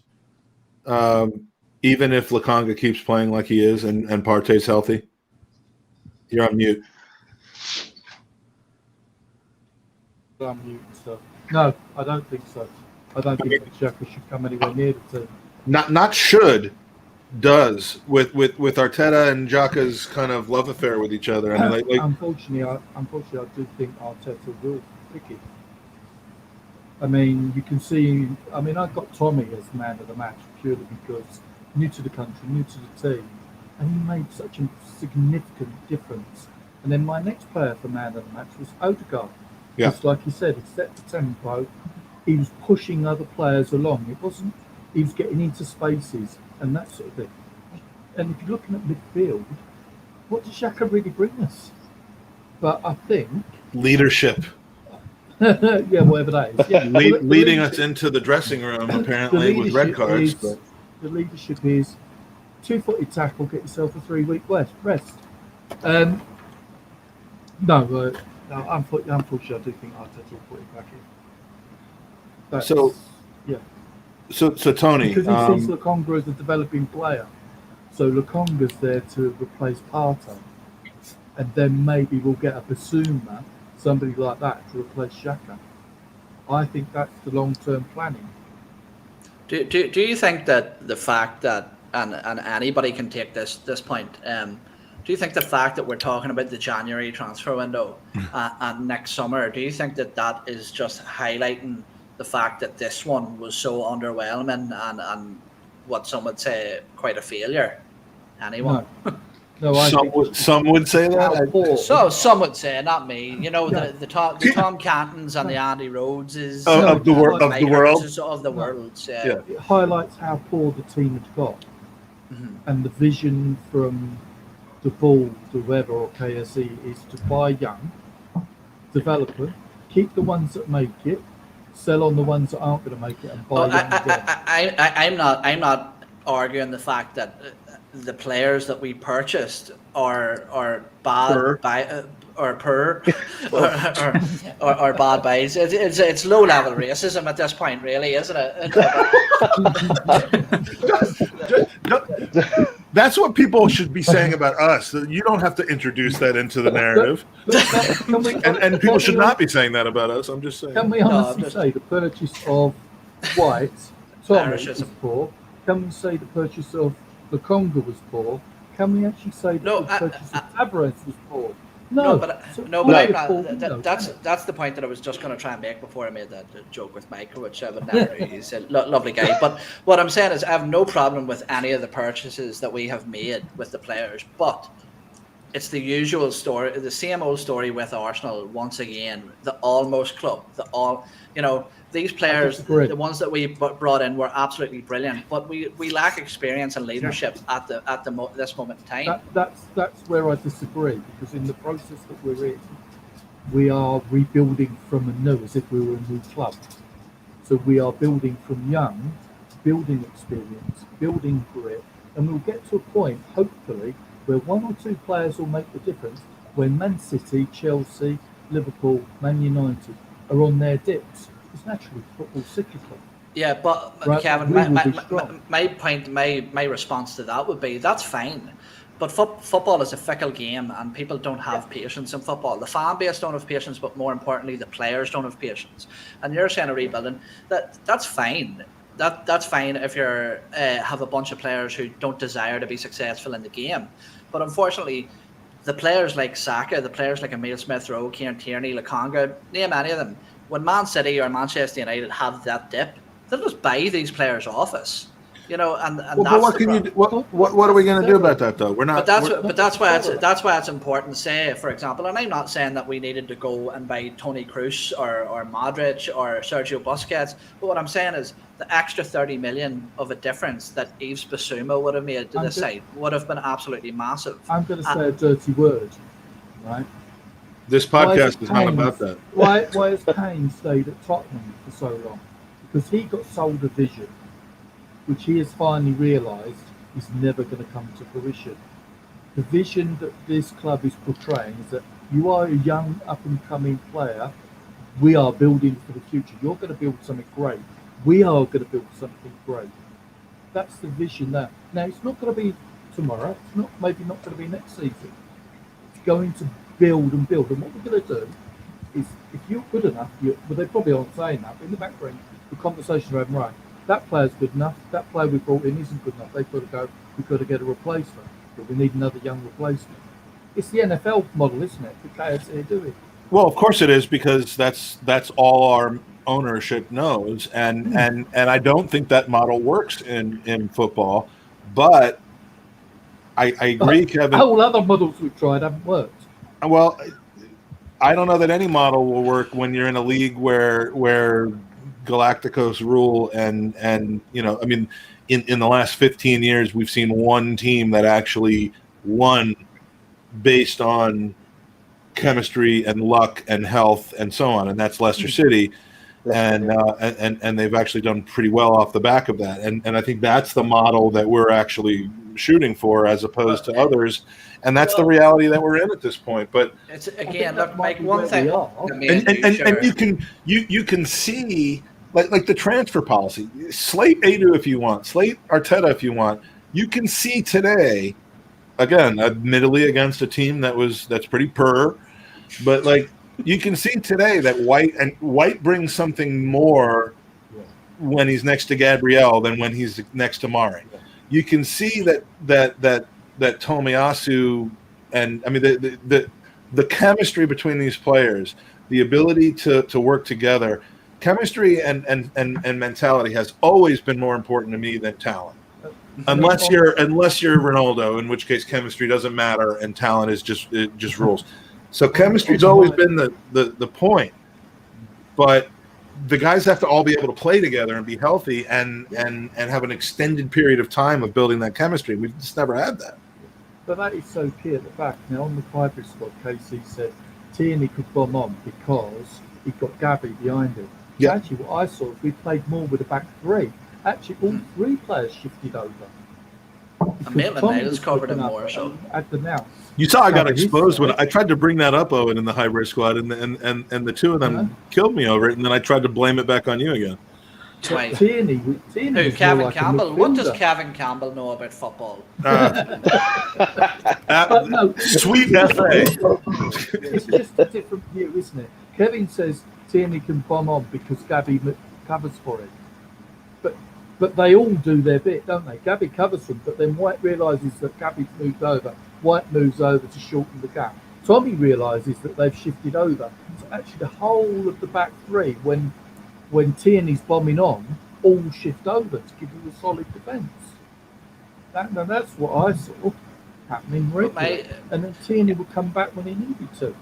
even if Lukonga keeps playing like he is and Partey's healthy? You're on mute. I'm mute and stuff. No, I don't think so. I don't think Xhaka should come anywhere near the team. Not should, does with Arteta and Xhaka's kind of love affair with each other. I mean, unfortunately, I do think Arteta will pick it. I mean, you can see. I mean, I got Tommy as man of the match purely because new to the country, new to the team, and he made such a significant difference. And then my next player for man of the match was Odegaard. Yeah. Just like he said, he set the tempo. He was pushing other players along. It wasn't. He was getting into spaces and that sort of thing. And if you're looking at midfield, what does Xhaka really bring us? But I think leadership. Yeah, whatever that is. Yeah. Leading us into the dressing room, apparently, with red cards. The leadership is 2-footed tackle, get yourself a 3-week rest. No, unfortunately, I do think Arteta will put it back in. So Tony, because he sees Lukonga as a developing player, so Lukonga's there to replace Partey, and then maybe we'll get a Basuma, somebody like that, to replace Xhaka. I think that's the long-term planning. Do you think that the fact that and anybody can take this point? Do you think the fact that we're talking about the January transfer window and next summer, do you think that is just highlighting the fact that this one was so underwhelming and what some would say quite a failure? Anyone? No, some would say that. So some would say, not me. You know, the Tom Cantons and the Andy Rhodeses of the world. Yeah. It highlights how poor the team had got, and the vision from the Ball, whoever, or KSE is to buy young, develop them, keep the ones that make it, sell on the ones that aren't going to make it, and buy young again. I'm not arguing the fact that the players that we purchased are bad or bad buys. It's low level racism at this point, really, isn't it? That's what people should be saying about us. You don't have to introduce that into the narrative. And people should not be saying that about us. I'm just saying. Can we honestly say the purchase of White, Thomas was poor? Can we say the purchase of Lukonga was poor? Can we actually say that the purchase of Tavares was poor? That's the point that I was just going to try and make before I made that joke with Michael, which I would never. He's a lovely guy. But what I'm saying is I have no problem with any of the purchases that we have made with the players. But it's the usual story, the same old story with Arsenal. Once again, the almost club, these players, the ones that we brought in were absolutely brilliant, but we lack experience and leadership at this moment in time. That's where I disagree, because in the process that we're in, we are rebuilding from anew as if we were a new club. So we are building from young, building experience, building grit, and we'll get to a point, hopefully, where one or two players will make the difference when Man City, Chelsea, Liverpool, Man United are on their dips. It's naturally football cyclical. Yeah, but right? Kevin, my point, my response to that would be that's fine, but football is a fickle game, and people don't have patience in football. The fan base don't have patience, but more importantly, the players don't have patience. And you're saying a rebuilding, that's fine. That's fine if you have a bunch of players who don't desire to be successful in the game, but unfortunately, the players like Saka, the players like Emile Smith-Rowe, Kieran Tierney, Lukonga, name any of them. When Man City or Manchester United have that dip, they'll just buy these players off us. you know, and Well, that's but what the can you problem. do? What are we going to do about that though? We're not. But that's why it's important to say, for example, and I'm not saying that we needed to go and buy Toni Kroos or Modric or Sergio Busquets, but what I'm saying is the extra 30 million of a difference that Yves Bissouma would have made to this side would have been absolutely massive. I'm going to say a dirty word, right? This podcast is not about that. Why has Kane stayed at Tottenham for so long? Because he got sold a vision, which he has finally realised is never going to come to fruition. The vision that this club is portraying is that you are a young, up-and-coming player. We are building for the future. You're going to build something great. We are going to build something great. That's the vision there. Now, it's not going to be tomorrow. It's maybe not going to be next season. It's going to build and build. And what we're going to do is, if you're good enough, well, they probably aren't saying that, but in the background, the conversations are having, right, that player's good enough, that player we brought in isn't good enough, they've got to go, we've got to get a replacement, but we need another young replacement. It's the NFL model, isn't it? The KFC are doing. Well, of course it is, because that's all our ownership knows, and I don't think that model works in football, but I agree, Kevin. All other models we've tried haven't worked. Well, I don't know that any model will work when you're in a league where Galacticos rule, and you know, I mean, in the last 15 years, we've seen one team that actually won based on chemistry and luck and health and so on, and that's Leicester City, and they've actually done pretty well off the back of that, and I think that's the model that we're actually shooting for, as opposed to others, and that's the reality that we're in at this point. But it's again, look, Mike, one thing, and you can see like the transfer policy. Slate Adu if you want, slate Arteta if you want. You can see today, again, admittedly against a team that's pretty poor, but like you can see today that White brings something more when he's next to Gabriel than when he's next to Mari. You can see that Tomiyasu, and I mean the chemistry between these players, the ability to work together, chemistry and mentality has always been more important to me than talent. Unless you're Ronaldo, in which case chemistry doesn't matter and talent is just rules. So chemistry's always been the point, but the guys have to all be able to play together and be healthy and have an extended period of time of building that chemistry. We've just never had that. But that is so key at the back. Now on the hybrid squad, KC said Tierney could bomb on because he got Gabby behind him. Yeah. Actually, what I saw is we played more with the back three. Actually, all three players shifted over. And Maitland-Niles covered him more. So at the now. You saw I got exposed when I tried to bring that up, Owen, in the hybrid squad, and the two of them killed me over it, and then I tried to blame it back on you again. Tierney who? Kevin Campbell? What does Kevin Campbell know about football? Sweet FA. It's just a different view, isn't it? Kevin says Tierney can bomb on because Gabby covers for him. But they all do their bit, don't they? Gabby covers them, but then White realises that Gabby's moved over. White moves over to shorten the gap. Tommy realises that they've shifted over. So actually the whole of the back three, when Tierney's bombing on, all shift over to give you a solid defence. That's what I saw happening regularly. And then Tierney would come back when he needed to.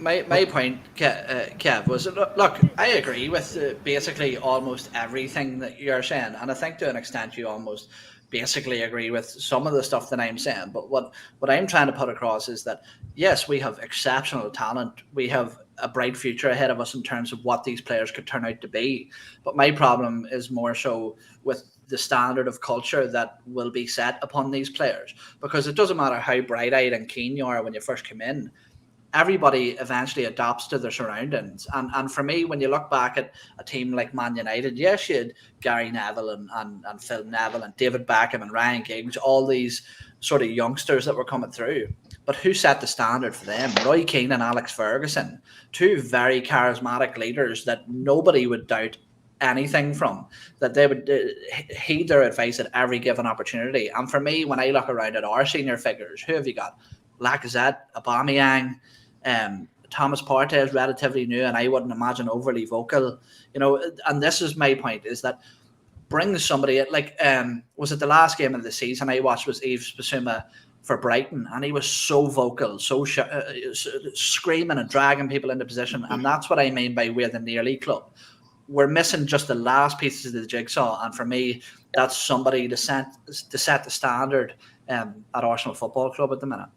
My point, Kev, was look, I agree with basically almost everything that you're saying, and I think to an extent you almost basically agree with some of the stuff that I'm saying. But what I'm trying to put across is that yes, we have exceptional talent, we have a bright future ahead of us in terms of what these players could turn out to be. But my problem is more so with the standard of culture that will be set upon these players, because it doesn't matter how bright-eyed and keen you are when you first come in. Everybody eventually adapts to their surroundings. And for me, when you look back at a team like Man United, yes, you had Gary Neville and Phil Neville and David Beckham and Ryan Giggs, all these sort of youngsters that were coming through. But who set the standard for them? Roy Keane and Alex Ferguson, two very charismatic leaders that nobody would doubt anything from, that they would heed their advice at every given opportunity. And for me, when I look around at our senior figures, who have you got? Lacazette, Aubameyang, Thomas Partey is relatively new, and I wouldn't imagine overly vocal. You know, and this is my point: is that bring somebody like was it the last game of the season I watched was Yves Bissouma for Brighton, and he was so vocal, so screaming and dragging people into position, and that's what I mean by we're the nearly club. We're missing just the last pieces of the jigsaw, and for me, that's somebody to set the standard at Arsenal Football Club at the minute.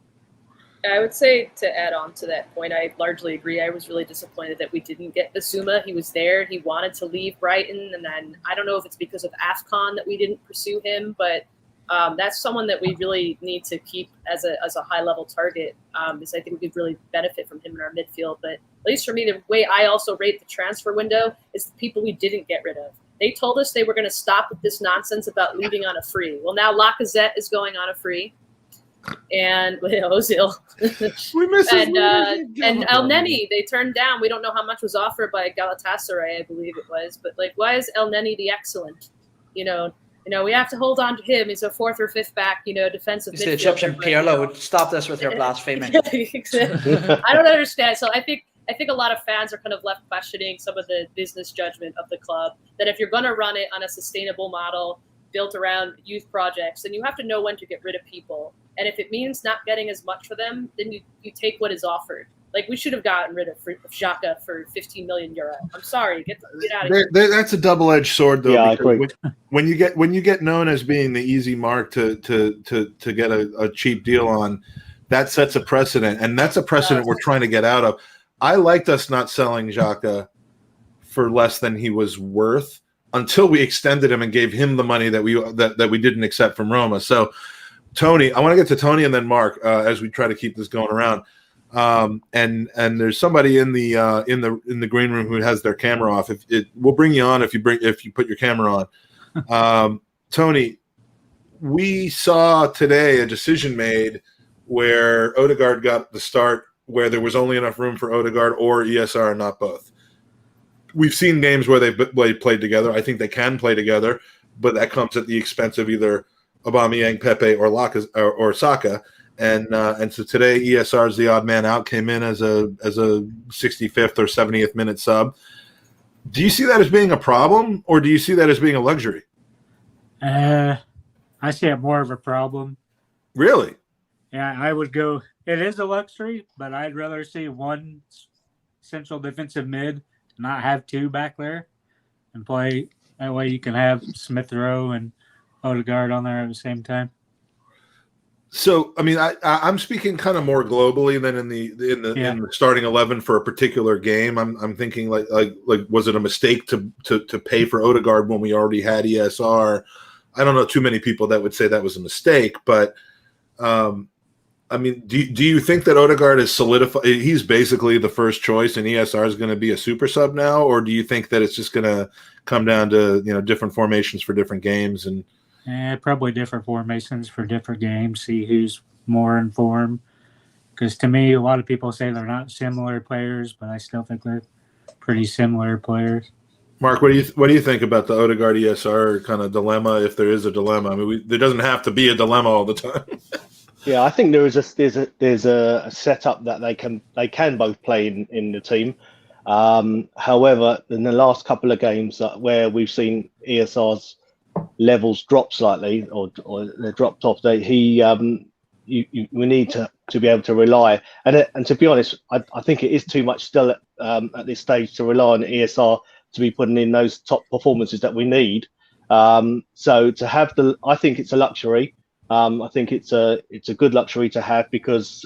I would say, to add on to that point, I largely agree. I was really disappointed that we didn't get Bissouma. He was there. He wanted to leave Brighton. And then I don't know if it's because of AFCON that we didn't pursue him, but that's someone that we really need to keep as a high-level target, because I think we could really benefit from him in our midfield. But at least for me, the way I also rate the transfer window is the people we didn't get rid of. They told us they were going to stop with this nonsense about leaving on a free. Well, now Lacazette is going on a free. And Ozil, We miss and El Neni, they turned down. We don't know how much was offered by Galatasaray, I believe it was. But like, why is El Neni the excellent? We have to hold on to him. He's a fourth or fifth back, defensive. He's the Egyptian Pirlo. Stop this with your blasphemy. I don't understand. So I think a lot of fans are kind of left questioning some of the business judgment of the club. That if you're going to run it on a sustainable model built around youth projects, then you have to know when to get rid of people. And if it means not getting as much for them, then you take what is offered. Like, we should have gotten rid of Xhaka for 15 million euro. I'm sorry, get out of here. That's a double-edged sword, though. Yeah, I agree. When you get known as being the easy mark to get a cheap deal on, that sets a precedent, and that's a precedent we're trying to get out of. I liked us not selling Xhaka for less than he was worth until we extended him and gave him the money that we didn't accept from Roma. So, Tony, I want to get to Tony and then Mark as we try to keep this going around. And there's somebody in the green room who has their camera off. We'll bring you on if you put your camera on. Tony, we saw today a decision made where Odegaard got the start, where there was only enough room for Odegaard or ESR, not both. We've seen games where they've played together. I think they can play together, but that comes at the expense of either Aubameyang, Pepe, or Saka. And so today ESR is the odd man out, came in as a 65th or 70th minute sub. Do you see that as being a problem, or do you see that as being a luxury? I see it more of a problem. Really? Yeah, I would go. It is a luxury, but I'd rather see one central defensive mid, not have two back there, and play. That way you can have Smith Rowe and Odegaard on there at the same time. So, I mean, I'm speaking kind of more globally than in the starting 11 for a particular game. I'm thinking like was it a mistake to pay for Odegaard when we already had ESR? I don't know too many people that would say that was a mistake, but I mean, do you think that Odegaard is solidified? He's basically the first choice, and ESR is going to be a super sub now, or do you think that it's just going to come down to different formations for different games and? Probably different formations for different games. See who's more in form. Because to me, a lot of people say they're not similar players, but I still think they're pretty similar players. Mark, what do you think about the Odegaard ESR kind of dilemma, if there is a dilemma? I mean, there doesn't have to be a dilemma all the time. Yeah, I think there's a setup that they can both play in the team. However, in the last couple of games where we've seen ESR's levels drop slightly, or they're dropped off, we need to be able to rely. And to be honest, I think it is too much still at this stage to rely on ESR to be putting in those top performances that we need. So to have I think it's a luxury. I think it's a good luxury to have because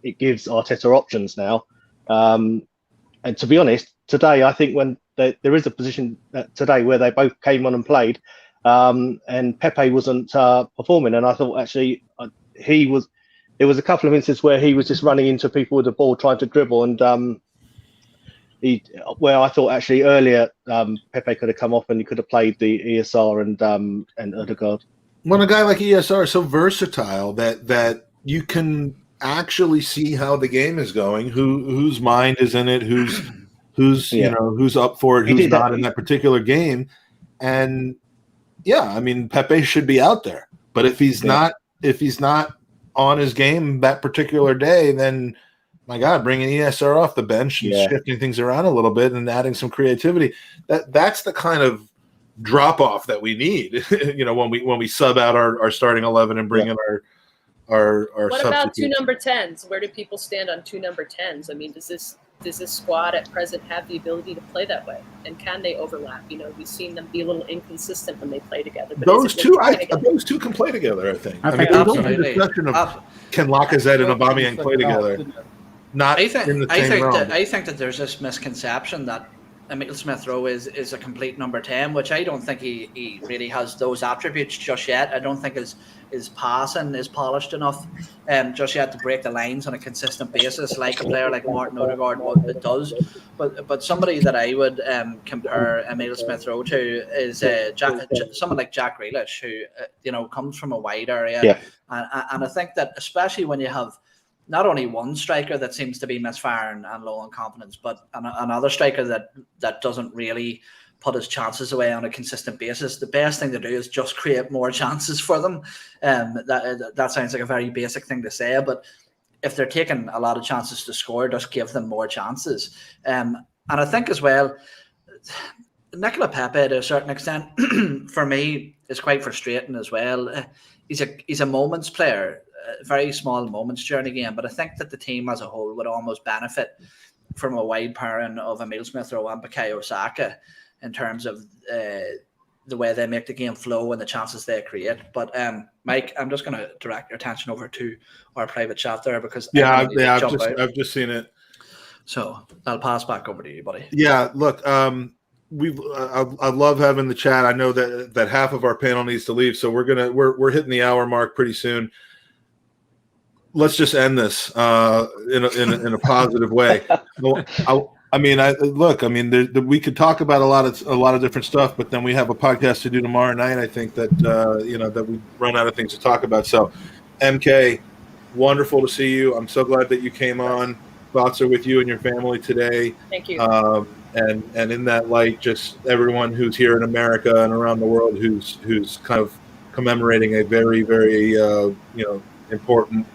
it gives Arteta options now. And to be honest, today I think when there is a position today where they both came on and played, and Pepe wasn't performing, and I thought actually he was. There was a couple of instances where he was just running into people with the ball, trying to dribble, and where I thought actually earlier Pepe could have come off and he could have played the ESR and Odegaard. When a guy like ESR is so versatile that you can actually see how the game is going, whose mind is in it, who's who's up for it, who's not in that particular game, and I mean Pepe should be out there, but if he's not on his game that particular day, then my God, bringing ESR off the bench and shifting things around a little bit and adding some creativity. That's the kind of drop off that we need. When we sub out our starting 11 and bring in our What about two substitutes. number 10s? Where do people stand on two number 10s? I mean, does this squad at present have the ability to play that way? And can they overlap? We've seen them be a little inconsistent when they play together. But Those two can play together, I think. I think there's absolutely. no discussion of can Lacazette and Aubameyang play together. Not in the same realm. I think that there's this misconception that Emile Smith-Rowe is a complete number 10, which I don't think he really has those attributes just yet. I don't think his passing is polished enough just yet to break the lines on a consistent basis like a player like Martin Odegaard does. But somebody that I would compare Emile Smith-Rowe to is someone like Jack Grealish, who comes from a wide area. Yeah. And I think that especially when you have not only one striker that seems to be misfiring and low on confidence, but another striker that doesn't really put his chances away on a consistent basis, the best thing to do is just create more chances for them. That sounds like a very basic thing to say, but if they're taking a lot of chances to score, just give them more chances. And I think as well, Nicola Pepe, to a certain extent, for me, is quite frustrating as well. He's a moments player, a very small moments during the game, but I think that the team as a whole would almost benefit from a wide pairing of Emile Smith-Rowe and Bukayo Saka in terms of the way they make the game flow and the chances they create. But Mike, I'm just going to direct your attention over to our private chat there because I've just seen it. So I'll pass back over to you, buddy. Yeah, look, I love having the chat. I know that half of our panel needs to leave, so we're hitting the hour mark pretty soon. Let's just end this in a positive way. We could talk about a lot of different stuff, but then we have a podcast to do tomorrow night. I think that that we run out of things to talk about. So, MK, wonderful to see you. I'm so glad that you came on. Thoughts are with you and your family today. Thank you. And in that light, just everyone who's here in America and around the world who's kind of commemorating a very, very important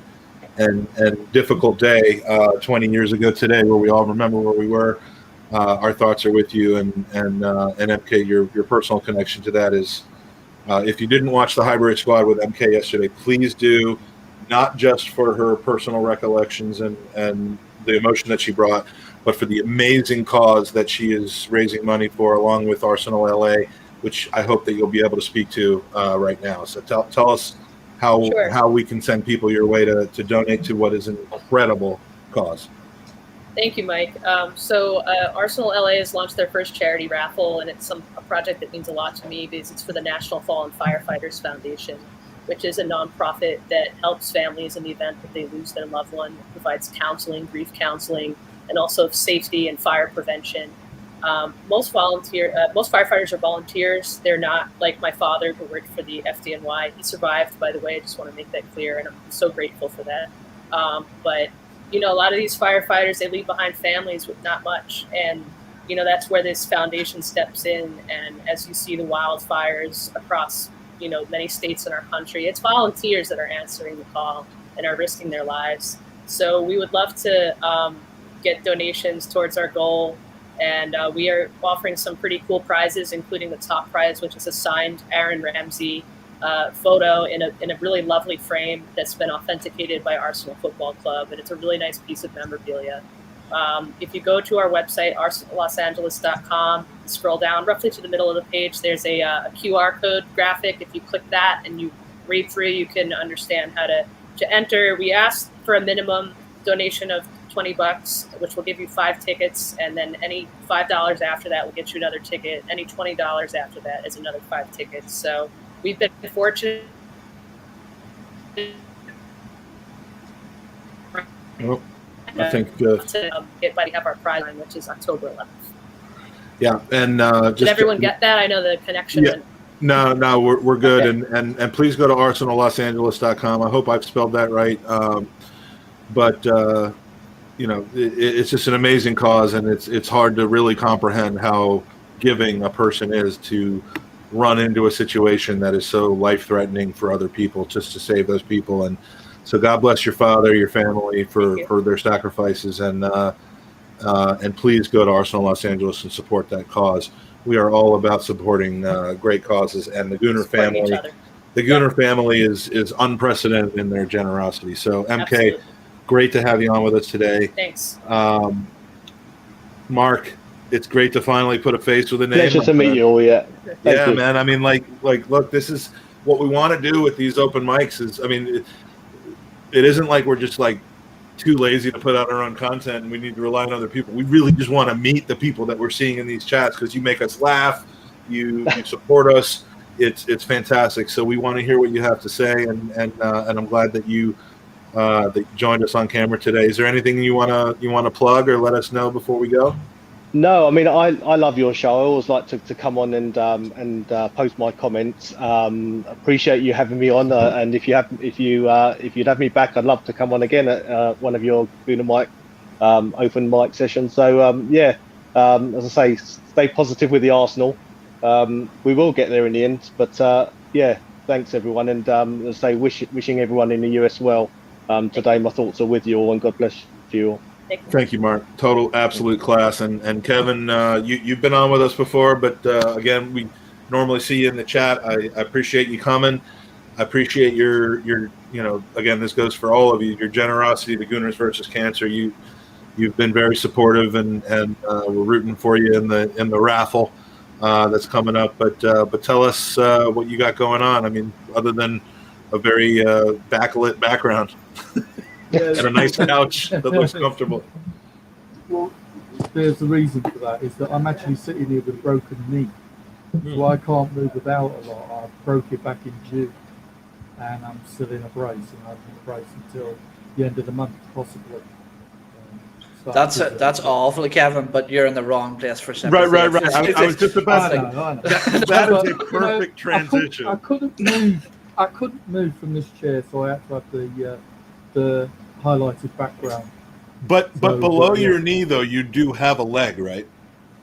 and difficult day 20 years ago today, where we all remember where we were. Our thoughts are with you, and MK, your personal connection to that is, if you didn't watch the Highbury Squad with MK yesterday, please do, not just for her personal recollections and the emotion that she brought, but for the amazing cause that she is raising money for, along with Arsenal LA, which I hope that you'll be able to speak to right now. So tell us how we can send people your way to donate to what is an incredible cause. Thank you, Mike. So Arsenal LA has launched their first charity raffle, and it's a project that means a lot to me because it's for the National Fallen Firefighters Foundation, which is a nonprofit that helps families in the event that they lose their loved one, provides counseling, grief counseling, and also safety and fire prevention. Most firefighters are volunteers. They're not like my father, who worked for the FDNY. He survived, by the way. I just want to make that clear, and I'm so grateful for that. But a lot of these firefighters, they leave behind families with not much, and that's where this foundation steps in. And as you see the wildfires across many states in our country, it's volunteers that are answering the call and are risking their lives. So we would love to get donations towards our goal. And we are offering some pretty cool prizes, including the top prize, which is a signed Aaron Ramsey photo in a really lovely frame that's been authenticated by Arsenal Football Club. And it's a really nice piece of memorabilia. If you go to our website, arsenallosangeles.com, scroll down roughly to the middle of the page, there's a QR code graphic. If you click that and you read through, you can understand how to enter. We asked for a minimum donation of $20, which will give you 5 tickets, and then any $5 after that will get you another ticket. Any $20 after that is another 5 tickets. So we've been fortunate. Well, I think to have our prize line, which is October 11th. Yeah, and did everyone get that? I know the connection. Yeah. No, we're good, okay. and please go to arsenallosangeles.com. I hope I've spelled that right. But it's just an amazing cause, and it's hard to really comprehend how giving a person is to run into a situation that is so life-threatening for other people, just to save those people. And so God bless your father, your family for their sacrifices, and please go to Arsenal Los Angeles and support that cause. we are all about supporting great causes, and the Gooner Supporting each family. other. The Gooner family is unprecedented in their generosity. So, MK, Absolutely. great to have you on with us today. Thanks. Mark, it's great to finally put a face with a name. Pleasure to meet you all. Yeah. Thank you. Man. I mean, like, look, this is what we want to do with these open mics. Is, I mean, it isn't like we're just like too lazy to put out our own content and we need to rely on other people. We really just want to meet the people that we're seeing in these chats because you make us laugh, you support us. It's fantastic. So we want to hear what you have to say, and I'm glad that you joined us on camera today. Is there anything you wanna plug or let us know before we go? No, I mean I love your show. I always like to come on and post my comments. Appreciate you having me on, and if you'd have me back, I'd love to come on again at one of your Gooner mic open mic sessions. So as I say, stay positive with the Arsenal. We will get there in the end, but thanks everyone, and as I say, wishing everyone in the US well. Today my thoughts are with you all, and God bless you all. Thank you, Mark. Total absolute class. And Kevin, you've been on with us before, but again, we normally see you in the chat. I appreciate you coming. I appreciate your again, this goes for all of you, your generosity to Gooners versus Cancer. You've been very supportive, and we're rooting for you in the raffle that's coming up. But tell us what you got going on. I mean, other than a very backlit background. And a nice couch that looks comfortable. Well, there's a reason for that, is that I'm actually sitting here with a broken knee. So I can't move about a lot. I broke it back in June, and I'm still in a brace, and I'll be in a brace until the end of the month, possibly. That's awful, Kevin, but you're in the wrong place for sympathy. Right. I was just about to. I know. That is a perfect transition. I couldn't move from this chair, so I had to have the highlighted background. But below your knee, though, you do have a leg, right?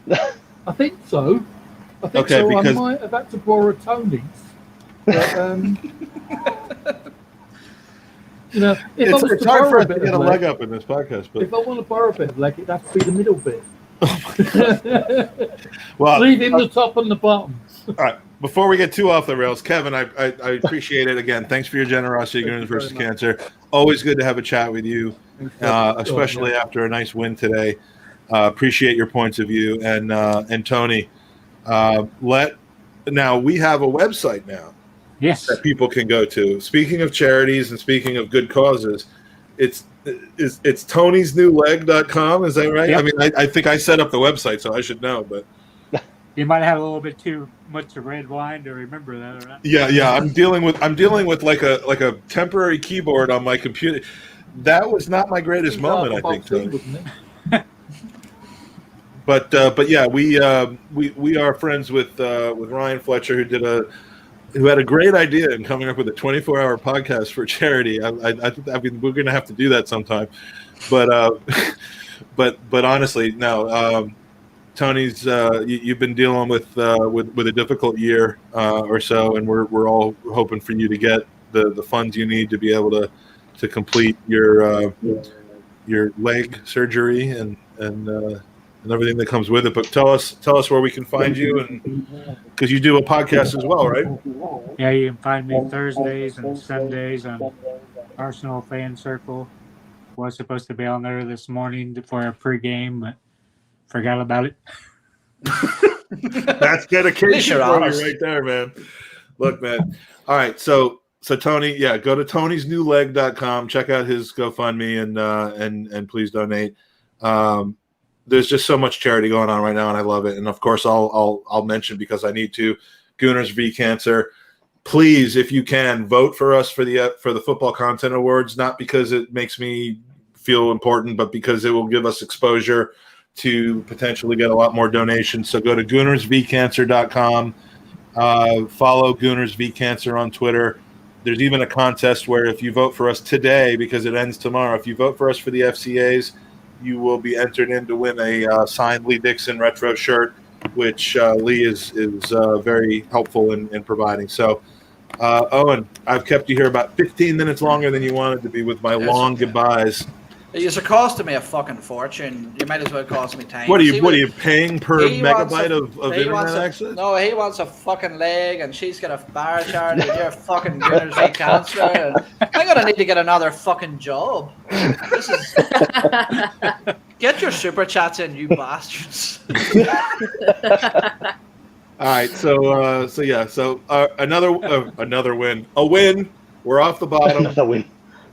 I think so. Okay, so. because I might have had to borrow Tony's. But, it's hard for us to get a leg up in this podcast. But if I want to borrow a bit of leg, it'd have to be the middle bit. Well, leaving the top and the bottom. All right. Before we get too off the rails, Kevin, I appreciate it again. Thanks for your generosity, Gooners versus Cancer. Always good to have a chat with you, especially after a nice win today. Appreciate your points of view, and Tony. Now we have a website now. Yes. That people can go to. Speaking of charities and speaking of good causes, it's tonysnewleg.com. Is that right? Yep. I mean, I think I set up the website, so I should know, but. You might have a little bit too much of red wine to remember that, or not? Yeah. I'm dealing with like a temporary keyboard on my computer. That was not my greatest moment, I think. But yeah, we are friends with Ryan Fletcher, who had a great idea in coming up with a 24-hour podcast for charity. I mean, we're going to have to do that sometime. But honestly, no. Tony's, you've been dealing with a difficult year or so, and we're all hoping for you to get the funds you need to be able to complete your leg surgery and everything that comes with it. But tell us where we can find you, and because you do a podcast as well, right? Yeah, you can find me Thursdays and Sundays on Arsenal Fan Circle. Was supposed to be on there this morning for a pregame, but forgot about it. That's dedication for you right there, man. Look, man. All right, so Tony, yeah, go to tonysnewleg.com, check out his GoFundMe, and please donate. There's just so much charity going on right now, and I love it. And of course, I'll mention, because I need to, Gooners v Cancer. Please, if you can, vote for us for the Football Content Awards. Not because it makes me feel important, but because it will give us exposure to potentially get a lot more donations. So go to goonersvcancer.com. Follow Gooners v Cancer on Twitter. There's even a contest where if you vote for us today, because it ends tomorrow, if you vote for us for the FCAs, you will be entered in to win a signed Lee Dixon retro shirt, which Lee is very helpful in providing. So, Owen, I've kept you here about 15 minutes longer than you wanted to be with my long goodbyes. You're costing me a fucking fortune. You might as well cost me time. What are you paying per megabyte of internet access? No, he wants a fucking leg, and she's got a bar chart, and you're fucking Gooners v Cancer. And I'm gonna need to get another fucking job. This is... Get your super chats in, you bastards. All right, so another win, a win. We're off the bottom. Another win.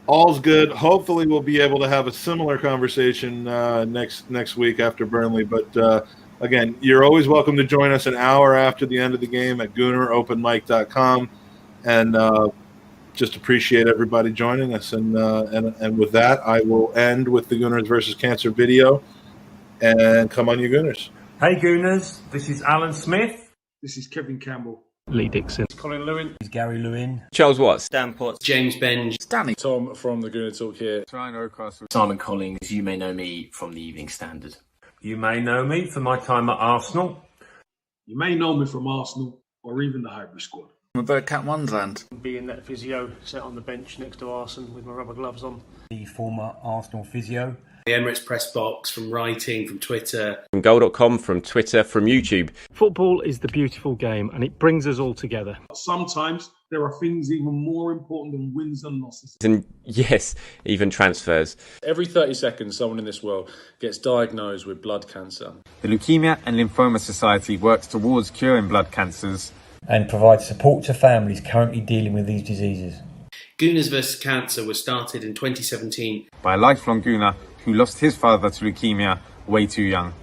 All's good. Hopefully, we'll be able to have a similar conversation next week after Burnley. But again, you're always welcome to join us an hour after the end of the game at GoonerOpenMic.com, and just appreciate everybody joining us. And with that, I will end with the Gooners versus Cancer video. And come on, you Gooners! Hey Gooners, this is Alan Smith. This is Kevin Campbell. Lee Dixon. Colin Lewin. This is Gary Lewin. Charles Watts. Dan Potts. James Benge. Danny. Tom from the Gooner Talk here. Ryan O'Castle. Simon Collins. You may know me from the Evening Standard. You may know me for my time at Arsenal. You may know me from Arsenal or even the hybrid squad. I'm about Cat Wonderland. Being that physio, sat on the bench next to Arsene with my rubber gloves on. The former Arsenal physio. The Emirates press box, from writing, from Twitter. From Goal.com, from Twitter, from YouTube. Football is the beautiful game, and it brings us all together. Sometimes there are things even more important than wins and losses. And yes, even transfers. Every 30 seconds, someone in this world gets diagnosed with blood cancer. The Leukemia and Lymphoma Society works towards curing blood cancers and provides support to families currently dealing with these diseases. Gooners vs Cancer was started in 2017 by a lifelong Gooner who lost his father to leukemia way too young.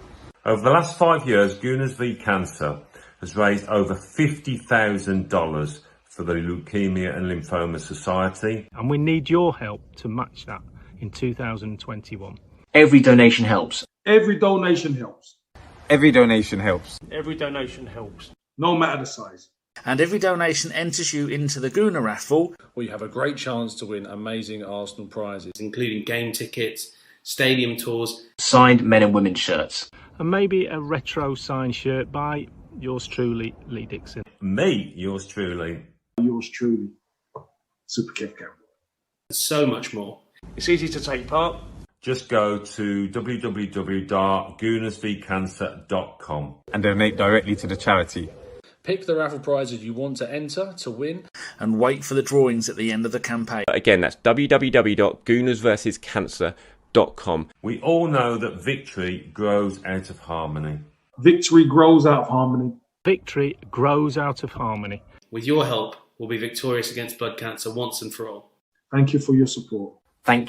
Over the last 5 years, Gooners v Cancer has raised over $50,000 for the Leukemia and Lymphoma Society. And we need your help to match that in 2021. Every donation helps. Every donation helps. Every donation helps. Every donation helps. No matter the size. And every donation enters you into the Gooner raffle, where you have a great chance to win amazing Arsenal prizes, including game tickets, stadium tours, signed men and women's shirts, and maybe a retro signed shirt by yours truly, Lee Dixon. Me, yours truly. Yours truly, Super Kev Campbell. And so much more. It's easy to take part. Just go to www.goonersvcancer.com and donate directly to the charity. Pick the raffle prizes you want to enter to win, and wait for the drawings at the end of the campaign. Again, that's www.goonersversuscancer.com. We all know that victory grows out of harmony. Victory grows out of harmony. Victory grows out of harmony. With your help, we'll be victorious against blood cancer once and for all. Thank you for your support. Thank